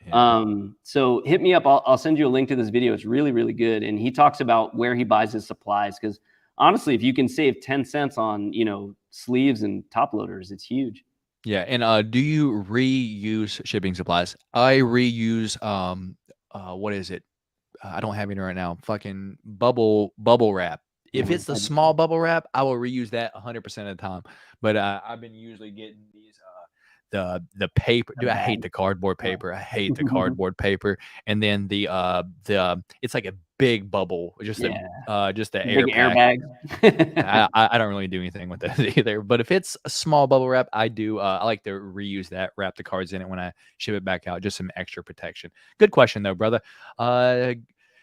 Yeah. So hit me up. I'll send you a link to this video. It's really, really good. And he talks about where he buys his supplies. Because honestly, if you can save 10 cents on, you know, sleeves and top loaders, it's huge. Yeah. And do you reuse shipping supplies? I reuse what is it? I don't have it right now. Fucking bubble wrap. If it's the small bubble wrap, I will reuse that 100% of the time. But I've been usually getting these the paper. Dude, I hate the cardboard paper. I hate the cardboard paper. And then the it's like a big bubble, just the big airbag. I don't really do anything with that either. But if it's a small bubble wrap, I do. I like to reuse that, wrap the cards in it when I ship it back out, just some extra protection. Good question though, brother.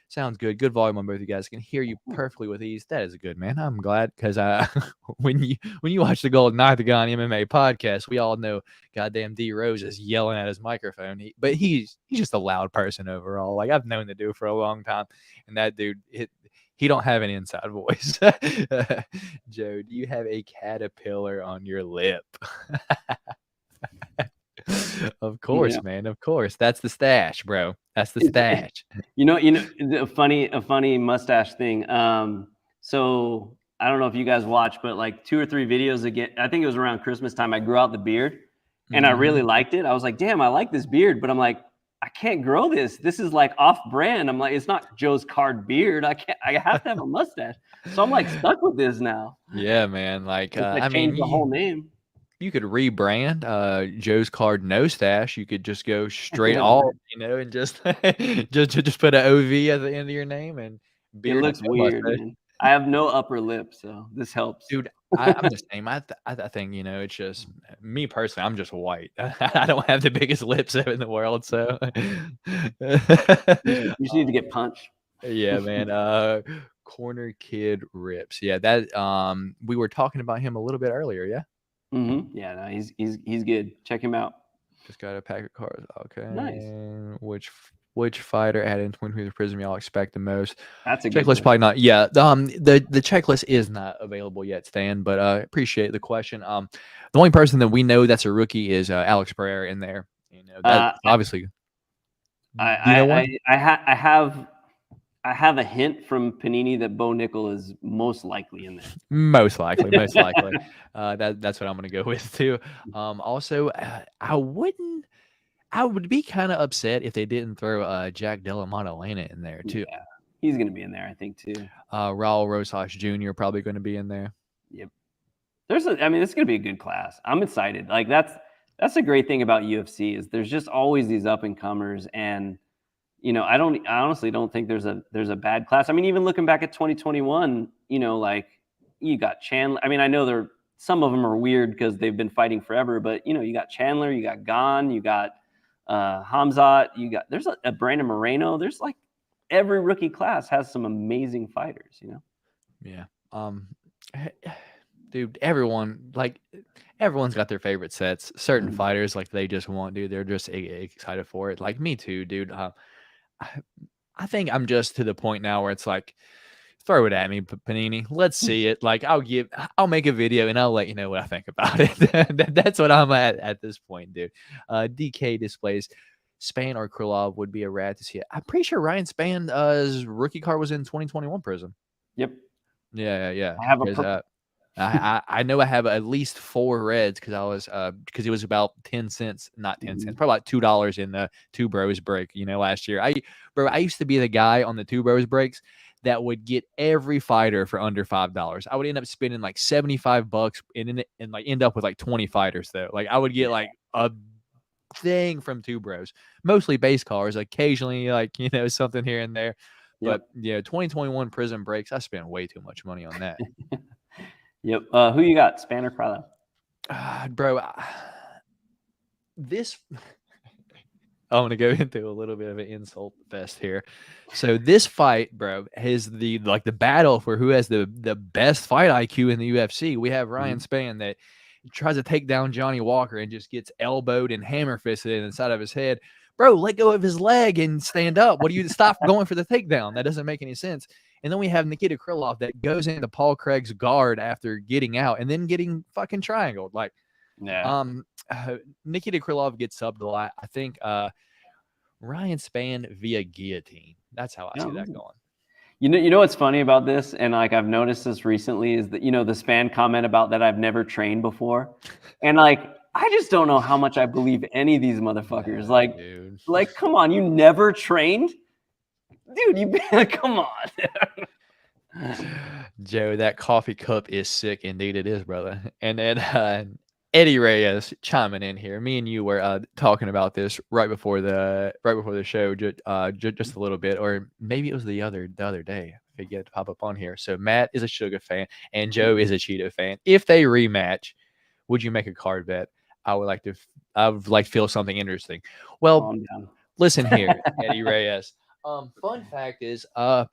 Sounds good. Good volume on both of you guys. Can hear you perfectly with ease. That is good, man. I'm glad because when you watch the Golden Octagon MMA podcast, we all know goddamn D Rose is yelling at his microphone. But he's just a loud person overall. Like I've known the dude for a long time, and that dude he don't have an inside voice. Joe, do you have a caterpillar on your lip? Of course, man. Of course. That's the stash, bro. That's the stash. You know, a funny mustache thing. So I don't know if you guys watch, but like 2 or 3 videos again, I think it was around Christmas time, I grew out the beard and I really liked it. I was like, damn, I like this beard, but I'm like, I can't grow this. This is like off brand. I'm like, it's not Joe's card beard. I have to have a mustache. So I'm like stuck with this now. Yeah, man. Like, I mean, the whole name. You could rebrand Joe's Card No Stash. You could just go straight all, you know, and just just put an OV at the end of your name and it looks weird, man. I have no upper lip, so this helps. Dude, I'm the same. I think, you know, it's just me personally, I'm just white. I don't have the biggest lips in the world, so you just need to get punched. Yeah, man. Corner Kid Rips. Yeah, that we were talking about him a little bit earlier, yeah. Yeah, no, he's good. Check him out. Just got a pack of cards. Okay. Nice. Which fighter added in Twin Peaks Prism y'all expect the most? That's a checklist. Probably not. Yeah. The checklist is not available yet, Stan. But appreciate the question. The only person that we know that's a rookie is Alex Pereira in there. You know, that obviously. I have a hint from Panini that Bo Nickel is most likely in there. Most likely. That's what I'm going to go with too. Also, I would be kind of upset if they didn't throw Jack Della Maddalena in there too. Yeah, he's going to be in there, I think too. Raul Rosas Jr. probably going to be in there. Yep. It's going to be a good class. I'm excited. Like that's a great thing about UFC is there's just always these up and comers, and you know, I honestly don't think there's a bad class. I mean, even looking back at 2021, you know, like you got Chandler. I mean, I know some of them are weird because they've been fighting forever, but you know, you got Chandler, you got Gon, you got Hamza, there's a Brandon Moreno. There's like every rookie class has some amazing fighters, you know? Yeah. Dude, everyone's got their favorite sets. Certain fighters, like they just want, dude, they're just excited for it. Like me too, dude. I think I'm just to the point now where it's like, throw it at me, Panini. Let's see it. Like I'll make a video and I'll let you know what I think about it. That's what I'm at this point, dude. DK displays Spann or Krylov would be a rad to see it. I'm pretty sure Ryan Spann's rookie card was in 2021 Prism. Yep. Yeah. I have a I know I have at least 4 reds because it was about 10 cents, not 10 cents, probably like $2 in the Two Bros break, last year. I used to be the guy on the Two Bros breaks that would get every fighter for under $5. I would end up spending like $75 and like end up with like 20 fighters though. Like I would get like a thing from Two Bros, mostly base cars, occasionally like something here and there. But 2021 Prism breaks, I spent way too much money on that. Yep. Who you got, Span or Crowley? Bro, this I want to go into a little bit of an insult fest here. So this fight, bro, is the battle for who has the best fight IQ in the UFC. We have Ryan Spann that tries to take down Johnny Walker and just gets elbowed and hammer fisted inside of his head. Bro, let go of his leg and stand up. What do you stop going for the takedown? That doesn't make any sense. And then we have Nikita Krylov that goes into Paul Craig's guard after getting out and then getting fucking triangled. Like, Nikita Krylov gets subbed a lot. I think Ryan Spann via guillotine. That's how I see that going. You know what's funny about this, and like I've noticed this recently, is that the Spann comment about that I've never trained before, and like I just don't know how much I believe any of these motherfuckers. Like, come on, you never trained, dude. You come on, Joe. That coffee cup is sick, indeed it is, brother. And then Eddie Reyes chiming in here. Me and you were talking about this right before the show, just a little bit, or maybe it was the other day. I forget to pop up on here. So Matt is a Sugar fan and Joe is a Cheeto fan. If they rematch, would you make a card bet? I would like to feel something interesting. Well, listen here, Eddie Reyes. Fun fact is, I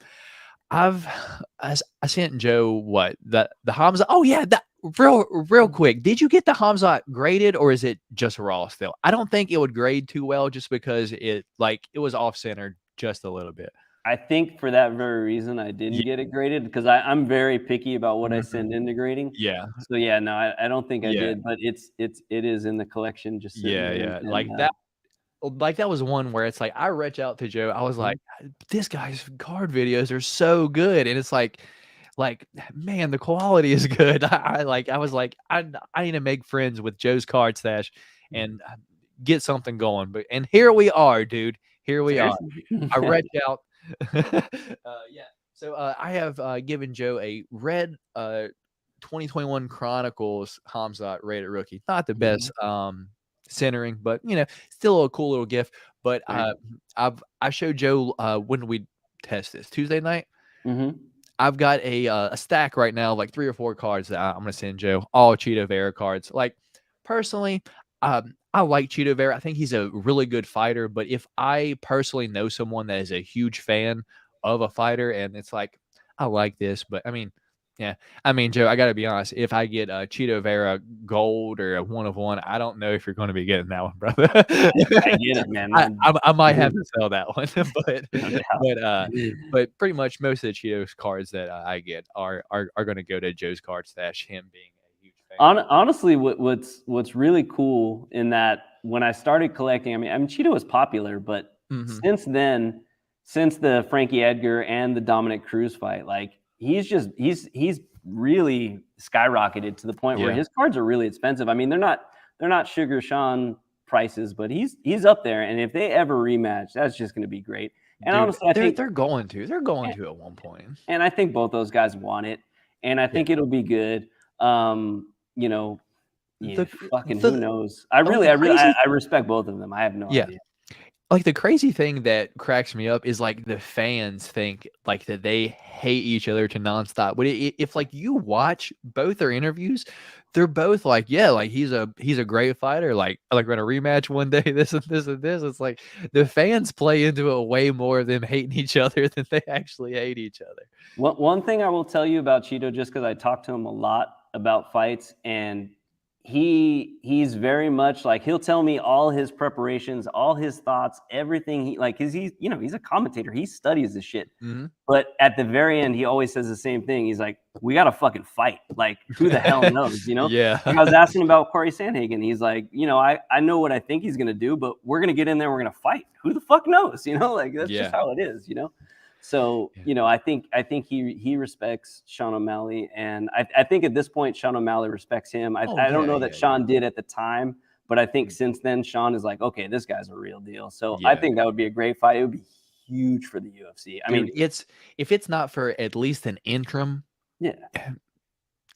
sent Joe the Hamza. Oh yeah, that real quick. Did you get the Hamza graded or is it just raw still? I don't think it would grade too well just because it was off center just a little bit. I think for that very reason I didn't get it graded because I'm very picky about what I send into grading. Yeah. So yeah, no, I don't think I did, but it is in the collection. Just and, that was one where it's like I reach out to Joe. I was like, this guy's card videos are so good, and it's like man, the quality is good. I was like, I need to make friends with Joe's Card Stash and get something going. And here we are, dude. Here we are. I reach out. So I have given Joe a red 2021 Chronicles Hamza rated rookie. Not the best centering, but still a cool little gift. But I showed Joe when we test this Tuesday night. I've got a stack right now, like 3 or 4 cards that I'm gonna send Joe, all Cheeto Vera cards. Like personally, I like Cheeto Vera. I think he's a really good fighter. But if I personally know someone that is a huge fan of a fighter, and it's like I like this, but I mean, Joe, I gotta be honest. If I get a Cheeto Vera gold or a 1 of 1, I don't know if you're going to be getting that one, brother. I get it, man. I might have to sell that one, but pretty much most of the Cheetos cards that I get are going to go to Joe's Card Stash. Him being a huge fan. Honestly, what's really cool in that when I started collecting, I mean, Cheeto was popular, but since then, since the Frankie Edgar and the Dominic Cruz fight, like. He's really skyrocketed to the point where his cards are really expensive. I mean, they're not Sugar Sean prices, but he's up there. And if they ever rematch, that's just going to be great. And honestly, I think they're going to at one point. And I think both those guys want it, and I think it'll be good. Who knows? I respect both of them. I have no idea. Like the crazy thing that cracks me up is like the fans think like that they hate each other to nonstop. But if like you watch both their interviews, they're both like, yeah, like he's a great fighter. Like we're gonna rematch one day. This and this and this. It's like the fans play into it way more of them hating each other than they actually hate each other. One thing I will tell you about Cheeto, just because I talk to him a lot about fights, and he's very much like he'll tell me all his preparations, all his thoughts, everything. He's a commentator. He studies this shit. But at the very end, he always says the same thing. He's like, "We got to fucking fight. Like, who the hell knows?" Yeah. And I was asking about Corey Sandhagen. He's like, I know what I think he's gonna do, but we're gonna get in there. We're gonna fight. Who the fuck knows? Like that's just how it is. So, Yeah. you know, I think he respects Sean O'Malley, and I think at this point Sean O'Malley respects him. I don't know that Sean did at the time, but I think since then Sean is like, okay, this guy's a real deal. So I think that would be a great fight. It would be huge for the UFC. I mean, if it's not for at least an interim, yeah,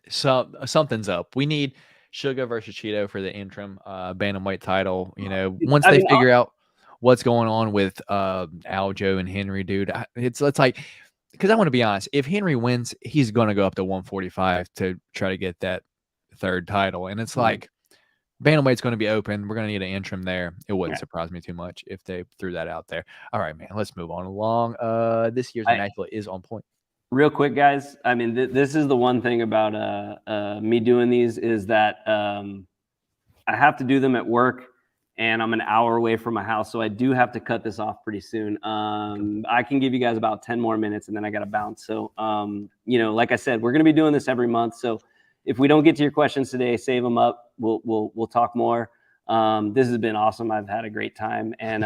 so something's up. We need Sugar versus Cheeto for the interim bantamweight title. You know, once they figure out what's going on with Aljo and Henry, dude, it's like, because I want to be honest, if Henry wins, he's going to go up to 145 to try to get that third title, and it's like bantamweight's going to be open. We're going to need an interim there. It wouldn't surprise me too much if they threw that out there. All right, man, let's move on along. This year's Immaculate is on point. Real quick, guys. I mean, this is the one thing about me doing these is that I have to do them at work, and I'm an hour away from my house, so I do have to cut this off pretty soon. I can give you guys about 10 more minutes, and then I got to bounce. So, you know, like I said, we're going to be doing this every month. So if we don't get to your questions today, save them up. We'll talk more. This has been awesome. I've had a great time, and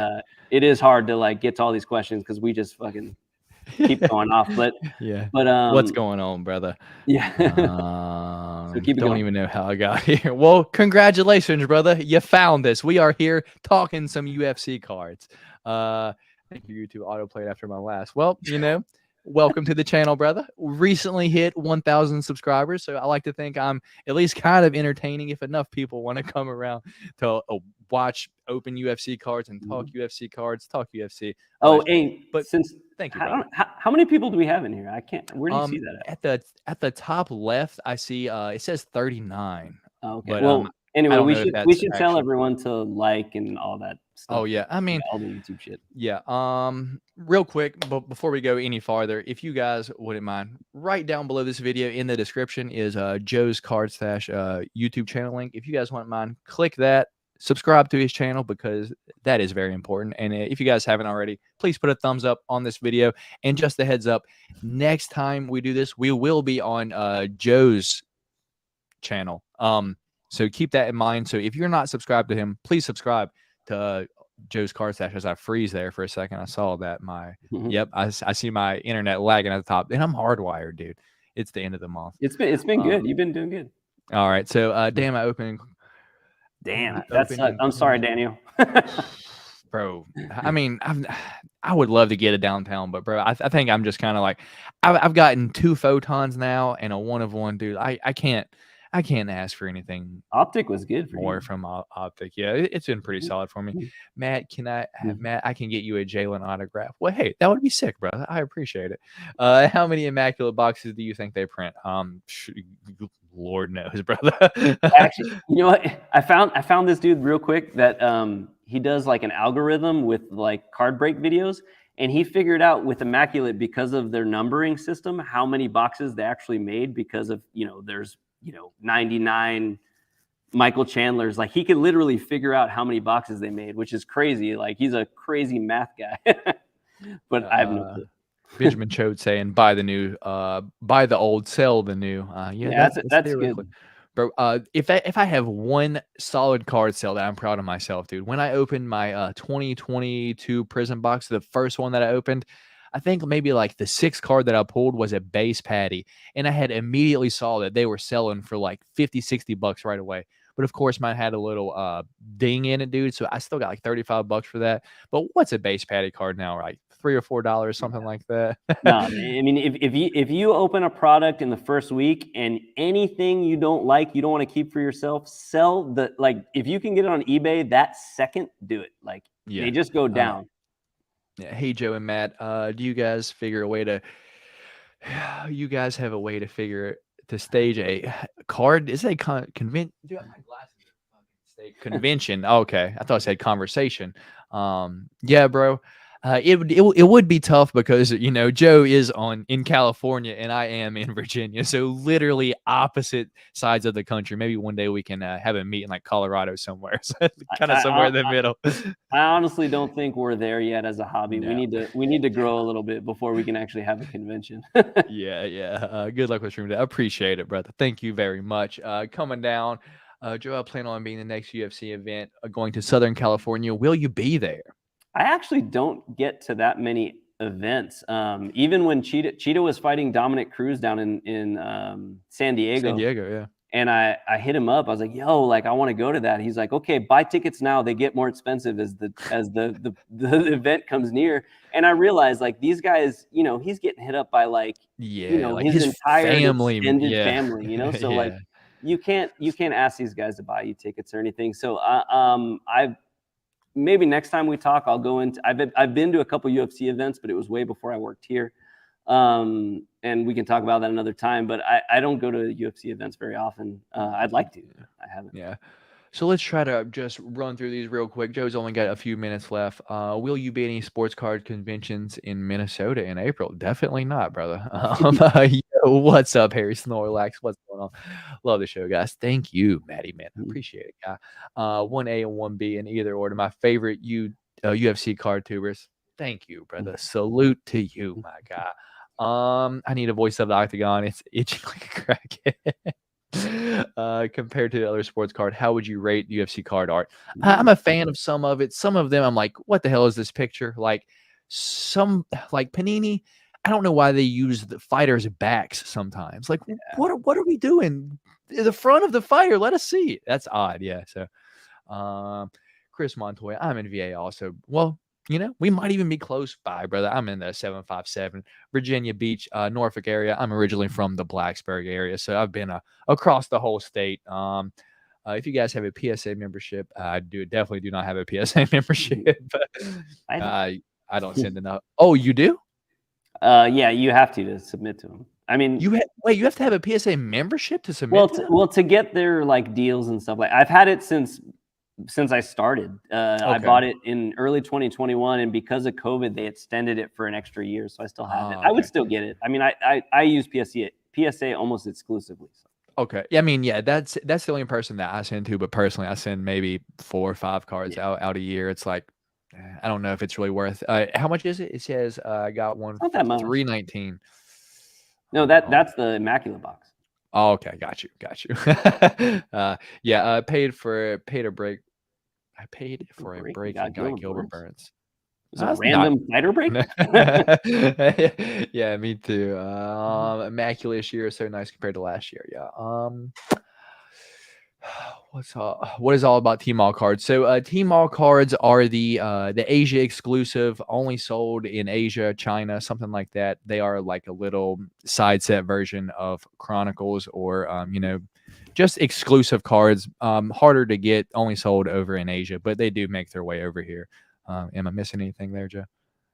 it is hard to like get to all these questions because we just fucking keep going off. But what's going on, brother? Yeah. So keep it don't going. Even know how I got here. Well, congratulations, brother. You found this. We are here talking some UFC cards. Thank you to autoplayed after my last. Well, you know, welcome to the channel, brother. Recently hit 1,000 subscribers, so I like to think I'm at least kind of entertaining if enough people want to come around to watch open UFC cards and talk UFC cards, talk UFC. Oh, hey, but since thank you. How many people do we have in here? I can't. Where do you see that at the top left? I see it says 39. Oh, okay. But, well, anyway, we should tell actually everyone to like and all that stuff. Oh yeah, I mean all the YouTube shit. Yeah. Real quick, but before we go any farther, if you guys wouldn't mind, right down below this video in the description is Joe's Card Stache YouTube channel link. If you guys wouldn't mind, click that. Subscribe to his channel because that is very important. And if you guys haven't already, please put a thumbs up on this video. And just a heads up, next time we do this, we will be on Joe's channel. So keep that in mind. So if you're not subscribed to him, please subscribe to Joe's Card Stache. As I freeze there for a second, I saw that yep, I see my internet lagging at the top, and I'm hardwired, dude. It's the end of the month. It's been good. You've been doing good. All right, so damn, I'm sorry, Daniel. Bro, I mean, I would love to get a downtown, but bro, I think I'm just kind of like, I've gotten 2 photons now and a 1 of 1, dude. I can't ask for anything. Optic was good for more you. from Optic. Yeah, it's been pretty solid for me. Matt, can I have Matt? I can get you a Jalen autograph. Well, hey, that would be sick, brother. I appreciate it. How many Immaculate boxes do you think they print? Lord knows, brother. Actually, you know what? I found this dude real quick that he does like an algorithm with like card break videos, and he figured out with Immaculate, because of their numbering system, how many boxes they actually made because of, you know, there's 99 Michael Chandlers. Like he could literally figure out how many boxes they made, which is crazy. Like he's a crazy math guy. But I have no clue. Benjamin Chode saying buy the old, sell the new. Yeah, that's good. Bro, if I have one solid card sale that I'm proud of myself, dude. When I opened my 2022 Prism box, the first one that I opened, I think maybe like the 6th card that I pulled was a base patty, and I had immediately saw that they were selling for like 50, 60 bucks right away. But of course, mine had a little ding in it, dude. So I still got like 35 bucks for that. But what's a base patty card now? Right, $3 or $4, something like that. No, I mean, if you open a product in the first week and anything you don't like, you don't want to keep for yourself, sell the, like, if you can get it on eBay that second, do it. Like they just go down. Yeah. Hey, Joe and Matt, do you guys figure a way to? You guys have a way to figure to stage a card? Is it a convention? Dude, my glasses are convention. Okay, I thought I said conversation. Yeah, bro. It would be tough because, you know, Joe is in California and I am in Virginia, so literally opposite sides of the country. Maybe one day we can have a meet in like Colorado somewhere, so kind of somewhere in the middle. I honestly don't think we're there yet as a hobby. No. We need to grow a little bit before we can actually have a convention. Yeah. Good luck with stream. I appreciate it, brother. Thank you very much. Coming down, Joe, I plan on being the next UFC event, going to Southern California. Will you be there? I actually don't get to that many events. Even when Cheetah was fighting Dominic Cruz down in San Diego. San Diego, yeah. And I hit him up. I was like, yo, like, I want to go to that. He's like, okay, buy tickets now. They get more expensive as the event comes near. And I realized, like, these guys, you know, he's getting hit up by, like, Yeah, you know, like his entire family, extended yeah. family, you know? So like, you can't ask these guys to buy you tickets or anything. So I maybe next time we talk, I'll go into, I've been to a couple UFC events, but it was way before I worked here. And we can talk about that another time, but I don't go to UFC events very often. I'd like to. I haven't. Yeah. So let's try to just run through these real quick. Joe's only got a few minutes left. Will you be at any sports card conventions in Minnesota in April? Definitely not, brother. Yo, what's up, Harry Snorlax? What's going on? Love the show, guys. Thank you, Maddie, man. I appreciate it, guy. 1A and 1B in either order. My favorite UFC card tubers. Thank you, brother. Salute to you, my guy. I need a voice of the Octagon. It's itching like a crackhead. Compared to the other sports card, how would you rate UFC card art? I'm a fan of some of it. Some of them, I'm like, what the hell is this picture? Like like Panini, I don't know why they use the fighters' backs sometimes. Like, what are we doing? The front of the fighter, let us see it. That's odd. Yeah. So, Chris Montoya, I'm in VA also. Well, you know, we might even be close by, brother. I'm in the 757 Virginia Beach, Norfolk area. I'm originally from the Blacksburg area, so I've been across the whole state. If you guys have a PSA membership, I definitely do not have a PSA membership. I don't send enough. Oh, you do? Yeah, you have to submit to them. I mean, you have to have a PSA membership to submit. Well, to get their like deals and stuff. Like, I've had it since I started. I bought it in early 2021, and because of COVID, they extended it for an extra year, so I still have it. Okay. I would still get it. I mean, I use PSA almost exclusively. So. Okay. I mean, yeah, that's the only person that I send to, but personally, I send maybe 4 or 5 cards out a year. It's like, I don't know if it's really worth. How much is it? It says I got one for $319. No, that's the Immaculate Box. Oh, okay, got you. Yeah, paid a break. I paid for a break and got Gilbert Burns. Is it a random fighter break? Yeah, me too. Immaculate this year is so nice compared to last year. Yeah. What is all about Tmall cards? So Tmall cards are the Asia exclusive, only sold in Asia, China, something like that. They are like a little side set version of Chronicles, or you know, just exclusive cards. Harder to get, only sold over in Asia, but they do make their way over here. Am I missing anything there, Joe?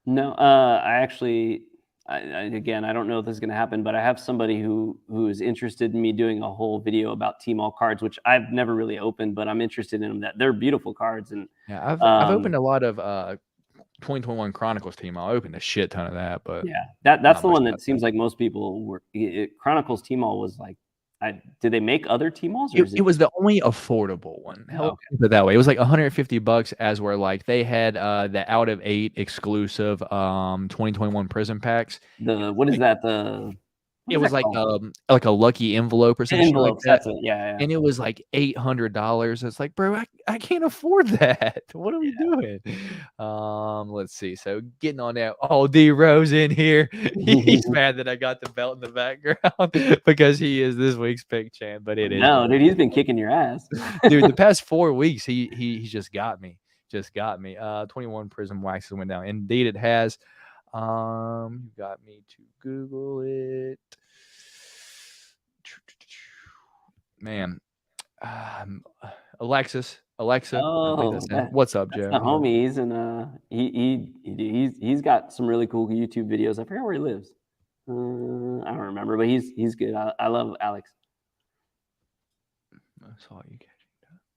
No, I actually, again, I don't know if this is going to happen, but I have somebody who is interested in me doing a whole video about Tmall cards, which I've never really opened, but I'm interested in them. That they're beautiful cards, and yeah, I've opened a lot of 2021 Chronicles Tmall. I opened a shit ton of that, but yeah, that's the one that seems like most people were. Chronicles Tmall was like. Did they make other Tmalls? It was the only affordable one. Put that way. It was like $150, as were like they had the out of 8 exclusive 2021 Prism packs. What is that? It was like a lucky envelope or something like that. That's it. Yeah. And it was like $800. It's like, bro, I can't afford that. What are we doing? Let's see. So getting on that. Oh, D Rose in here. He's mad that I got the belt in the background because he is this week's pick champ. But it is. No, dude, he's been kicking your ass. Dude, the past 4 weeks, he just got me. 21 Prism waxes went down. Indeed, it has. You got me to Google it. Man, Alexa. Oh, what's up, Joe? The homies, and he's got some really cool YouTube videos. I forget where he lives. I don't remember, but he's good. I love Alex. That's all you catching.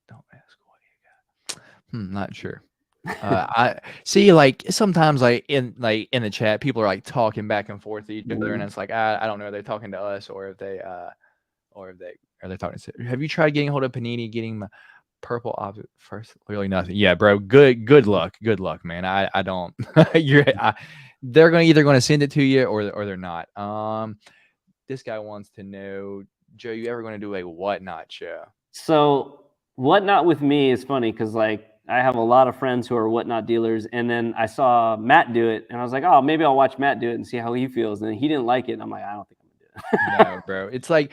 Don't ask what you got. Not sure. I see, like sometimes like in the chat, people are like talking back and forth to each other, and it's like I don't know, are they talking to us or if they are they talking to. Have you tried getting hold of Panini, getting my purple object first? Really nothing. Yeah, bro. Good luck, man. I don't. They're either going to send it to you or they're not. This guy wants to know, Joe, you ever going to do a whatnot show? So whatnot with me is funny because like I have a lot of friends who are whatnot dealers, and then I saw Matt do it, and I was like, oh, maybe I'll watch Matt do it and see how he feels. And he didn't like it, and I'm like, I don't think I'm gonna do it. No, bro. It's like,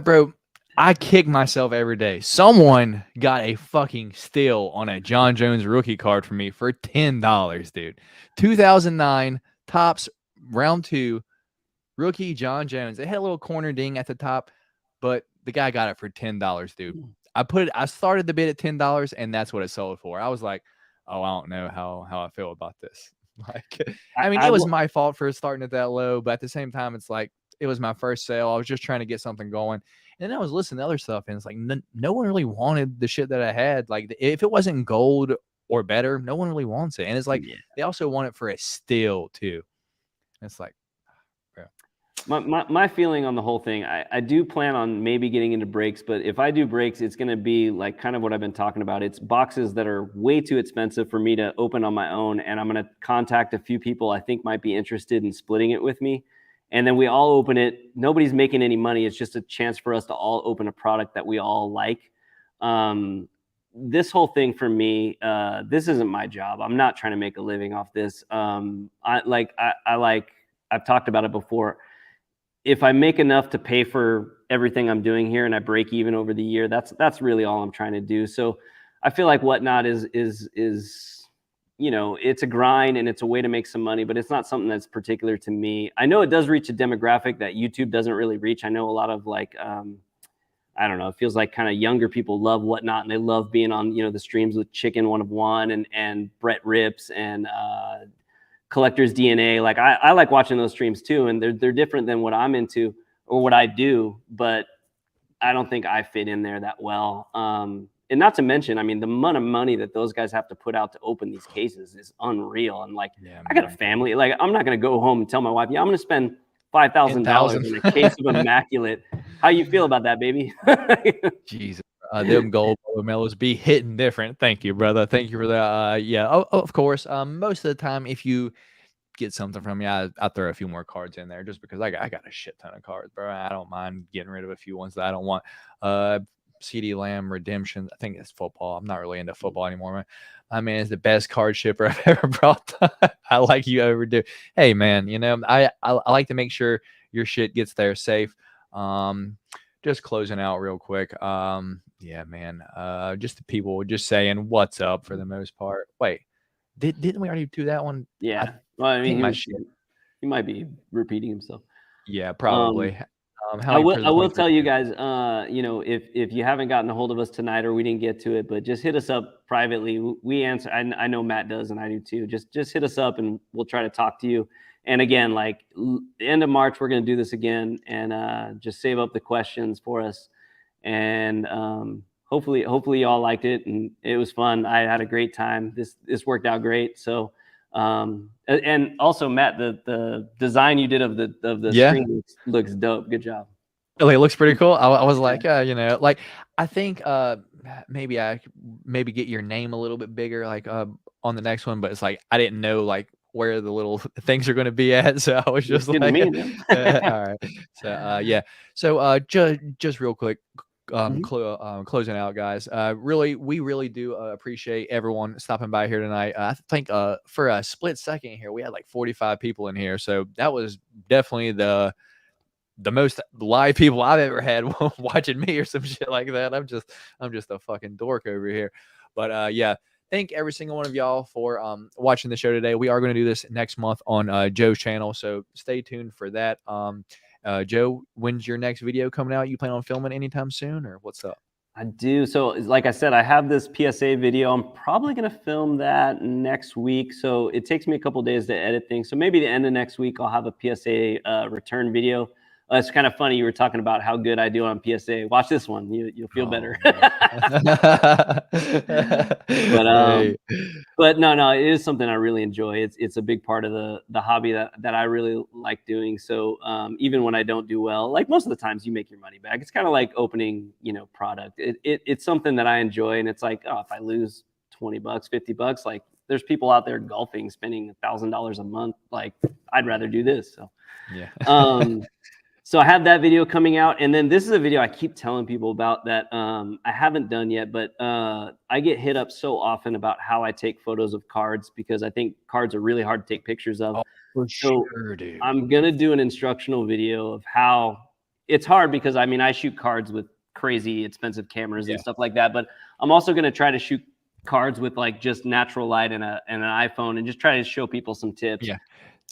bro, I kick myself every day. Someone got a fucking steal on a John Jones rookie card for me for $10, dude. 2009 Topps round 2 rookie John Jones. They had a little corner ding at the top, but the guy got it for $10, dude. I started the bid at $10, and that's what it sold for. I was like, oh, I don't know how I feel about this. Like, I mean, it was my fault for starting it that low, but at the same time, it's like it was my first sale. I was just trying to get something going. And then I was listening to other stuff, and it's like no one really wanted the shit that I had. Like, if it wasn't gold or better, no one really wants it. And it's like they also want it for a steal too. And it's like, my feeling on the whole thing, I do plan on maybe getting into breaks, but if I do breaks, it's going to be like kind of what I've been talking about. It's boxes that are way too expensive for me to open on my own, and I'm going to contact a few people I think might be interested in splitting it with me, and then we all open it. Nobody's making any money. It's just a chance for us to all open a product that we all like. This whole thing for me, this isn't my job. I'm not trying to make a living off this. I've talked about it before. If I make enough to pay for everything I'm doing here and I break even over the year, that's really all I'm trying to do. So I feel like whatnot is it's a grind and it's a way to make some money, but it's not something that's particular to me. I know it does reach a demographic that YouTube doesn't really reach. I know a lot of like, I don't know, it feels like kind of younger people love whatnot, and they love being on, the streams with Chicken 1 of 1 and Brett Rips and, Collector's DNA. Like I like watching those streams too, and they're different than what I'm into or what I do, but I don't think I fit in there that well. And not to mention, I mean, the amount of money that those guys have to put out to open these cases is unreal. And like, I got a family. Like, I'm not going to go home and tell my wife, I'm going to spend $5,000 in a case of Immaculate. How you feel about that, baby? Jesus. Them gold mellows be hitting different. Thank you, brother. Thank you for that. Of course. Most of the time, if you get something from me, I throw a few more cards in there just because I got a shit ton of cards, bro. I don't mind getting rid of a few ones that I don't want. CD Lamb Redemption. I think it's football. I'm not really into football anymore, man. My man is the best card shipper I've ever brought. I like you ever do. Hey, man, I like to make sure your shit gets there safe. Just closing out real quick. Yeah, man. Just the people just saying what's up for the most part. Wait, didn't we already do that one? Yeah. Well, I mean, he might be repeating himself. Yeah, probably. I will tell you guys, if you haven't gotten a hold of us tonight or we didn't get to it, but just hit us up privately. We answer. I know Matt does, and I do too. Just hit us up, and we'll try to talk to you. And again, like the end of March, we're going to do this again, and just save up the questions for us. And hopefully y'all liked it, and it was fun. I had a great time. This worked out great. So, and also Matt, the design you did of the screen looks dope. Good job. It looks pretty cool. I was like, like I think maybe get your name a little bit bigger, like on the next one. But it's like I didn't know like where the little things are going to be at, so I was just like, all right. So So just real quick, closing out, guys. We really do appreciate everyone stopping by here tonight. I think for a split second here, we had like 45 people in here, so that was definitely the most live people I've ever had watching me or some shit like that. I'm just a fucking dork over here. But thank every single one of y'all for watching the show today. We are going to do this next month on Joe's channel, so stay tuned for that. Joe, when's your next video coming out? You plan on filming anytime soon, or what's up? I do. So like I said, I have this PSA video. I'm probably going to film that next week. So it takes me a couple days to edit things. So maybe the end of next week, I'll have a PSA return video. It's kind of funny. You were talking about how good I do on PSA. Watch this one. You'll feel better. But no, it is something I really enjoy. It's a big part of the hobby that I really like doing. So even when I don't do well, like most of the times you make your money back. It's kind of like opening, product. It's something that I enjoy. And it's like, if I lose $20, $50, like there's people out there golfing, spending $1,000 a month. Like I'd rather do this. So, yeah. So I have that video coming out, and then this is a video I keep telling people about that I haven't done yet, but I get hit up so often about how I take photos of cards because I think cards are really hard to take pictures of. Oh, for So sure, dude. I'm gonna do an instructional video of how it's hard because I mean I shoot cards with crazy expensive cameras and stuff like that, but I'm also gonna try to shoot cards with like just natural light and an iPhone and just try to show people some tips. Yeah,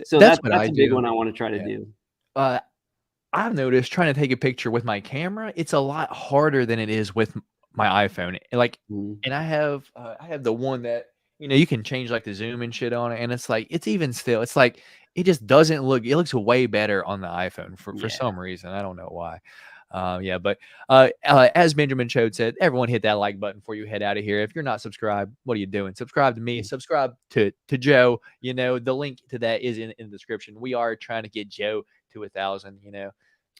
So that's what that's I a big do. one I want to try to do. I've noticed trying to take a picture with my camera, it's a lot harder than it is with my iPhone. Like, and I have the one that, you know, you can change like the zoom and shit on it, and it's like it's even still, it's like it just doesn't look. It looks way better on the iPhone for some reason. I don't know why. Yeah, but as Benjamin Chode said, everyone hit that like button before you head out of here. If you're not subscribed, what are you doing? Subscribe to me. Subscribe to Joe. You know, the link to that is in the description. We are trying to get Joe to 1,000. You know,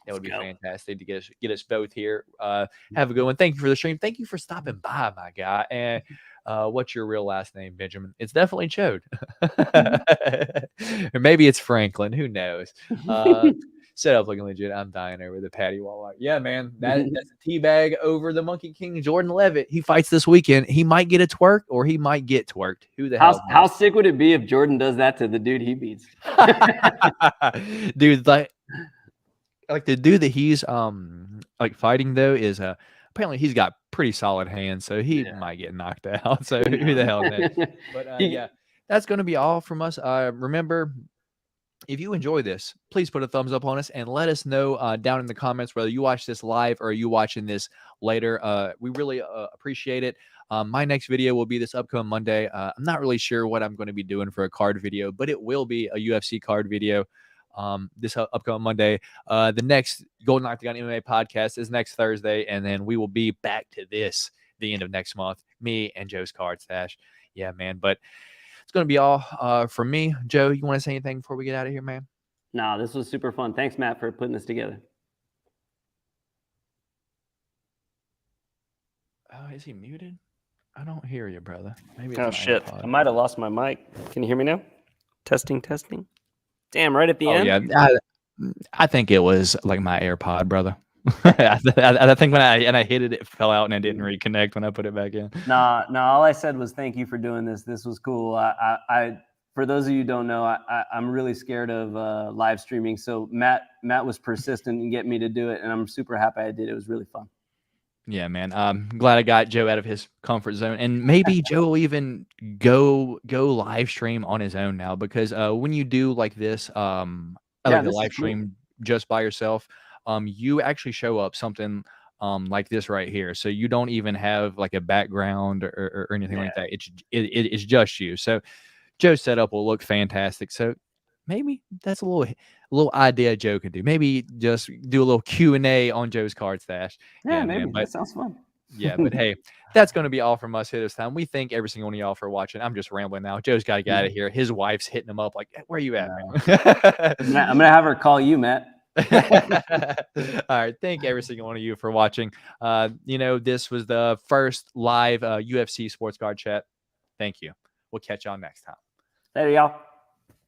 that would be fantastic to get us both here. Have a good one. Thank you for the stream. Thank you for stopping by, my guy. And what's your real last name, Benjamin? It's definitely Chode. Or maybe it's Franklin. Who knows? Set up looking legit. I'm dying over the patty wall. Yeah, man. That's a teabag over the Monkey King, Jordan Levitt. He fights this weekend. He might get a twerk or he might get twerked. Who the hell? How sick would it be if Jordan does that to the dude he beats? Dude, like the dude that he's like fighting though is apparently he's got pretty solid hands, so he might get knocked out. So who the hell knows? But yeah, that's gonna be all from us. Remember, if you enjoy this, please put a thumbs up on us and let us know down in the comments whether you watch this live or you watching this later. We really appreciate it. My next video will be this upcoming Monday. I'm not really sure what I'm going to be doing for a card video, but it will be a UFC card video this upcoming Monday. The next Golden Octagon MMA podcast is next Thursday, and then we will be back to this the end of next month. Me and Joe's Card Stash. Yeah, man. But it's going to be all from me. Joe, you want to say anything before we get out of here, man? No, this was super fun. Thanks, Matt, for putting this together. Is he muted? I don't hear you, brother. Maybe it's oh, shit. iPod. I might have lost my mic. Can you hear me now? Testing, testing. Damn, right at the end? Yeah. I think it was like my AirPod, brother. I think when I hit it, it fell out and it didn't reconnect when I put it back in. No, all I said was thank you for doing this. This was cool. I for those of you who don't know, I'm really scared of live streaming. So Matt was persistent in getting me to do it, and I'm super happy I did. It was really fun. Yeah, man. I'm glad I got Joe out of his comfort zone, and maybe Joe will even go live stream on his own now, because when you do like this, like the live stream just by yourself, you actually show up something like this right here. So you don't even have like a background or anything like that. It's just you. So Joe's setup will look fantastic. So maybe that's a little idea Joe could do. Maybe just do a little Q&A on Joe's Card Stash. Yeah, maybe. Man, that sounds fun. Yeah, but hey, that's going to be all from us here this time. We thank every single one of y'all for watching. I'm just rambling now. Joe's got to get out of here. His wife's hitting him up like, where are you at, man? I'm going to have her call you, Matt. All right. Thank every single one of you for watching. This was the first live UFC Sports Card chat. Thank you. We'll catch y'all next time. Later, y'all.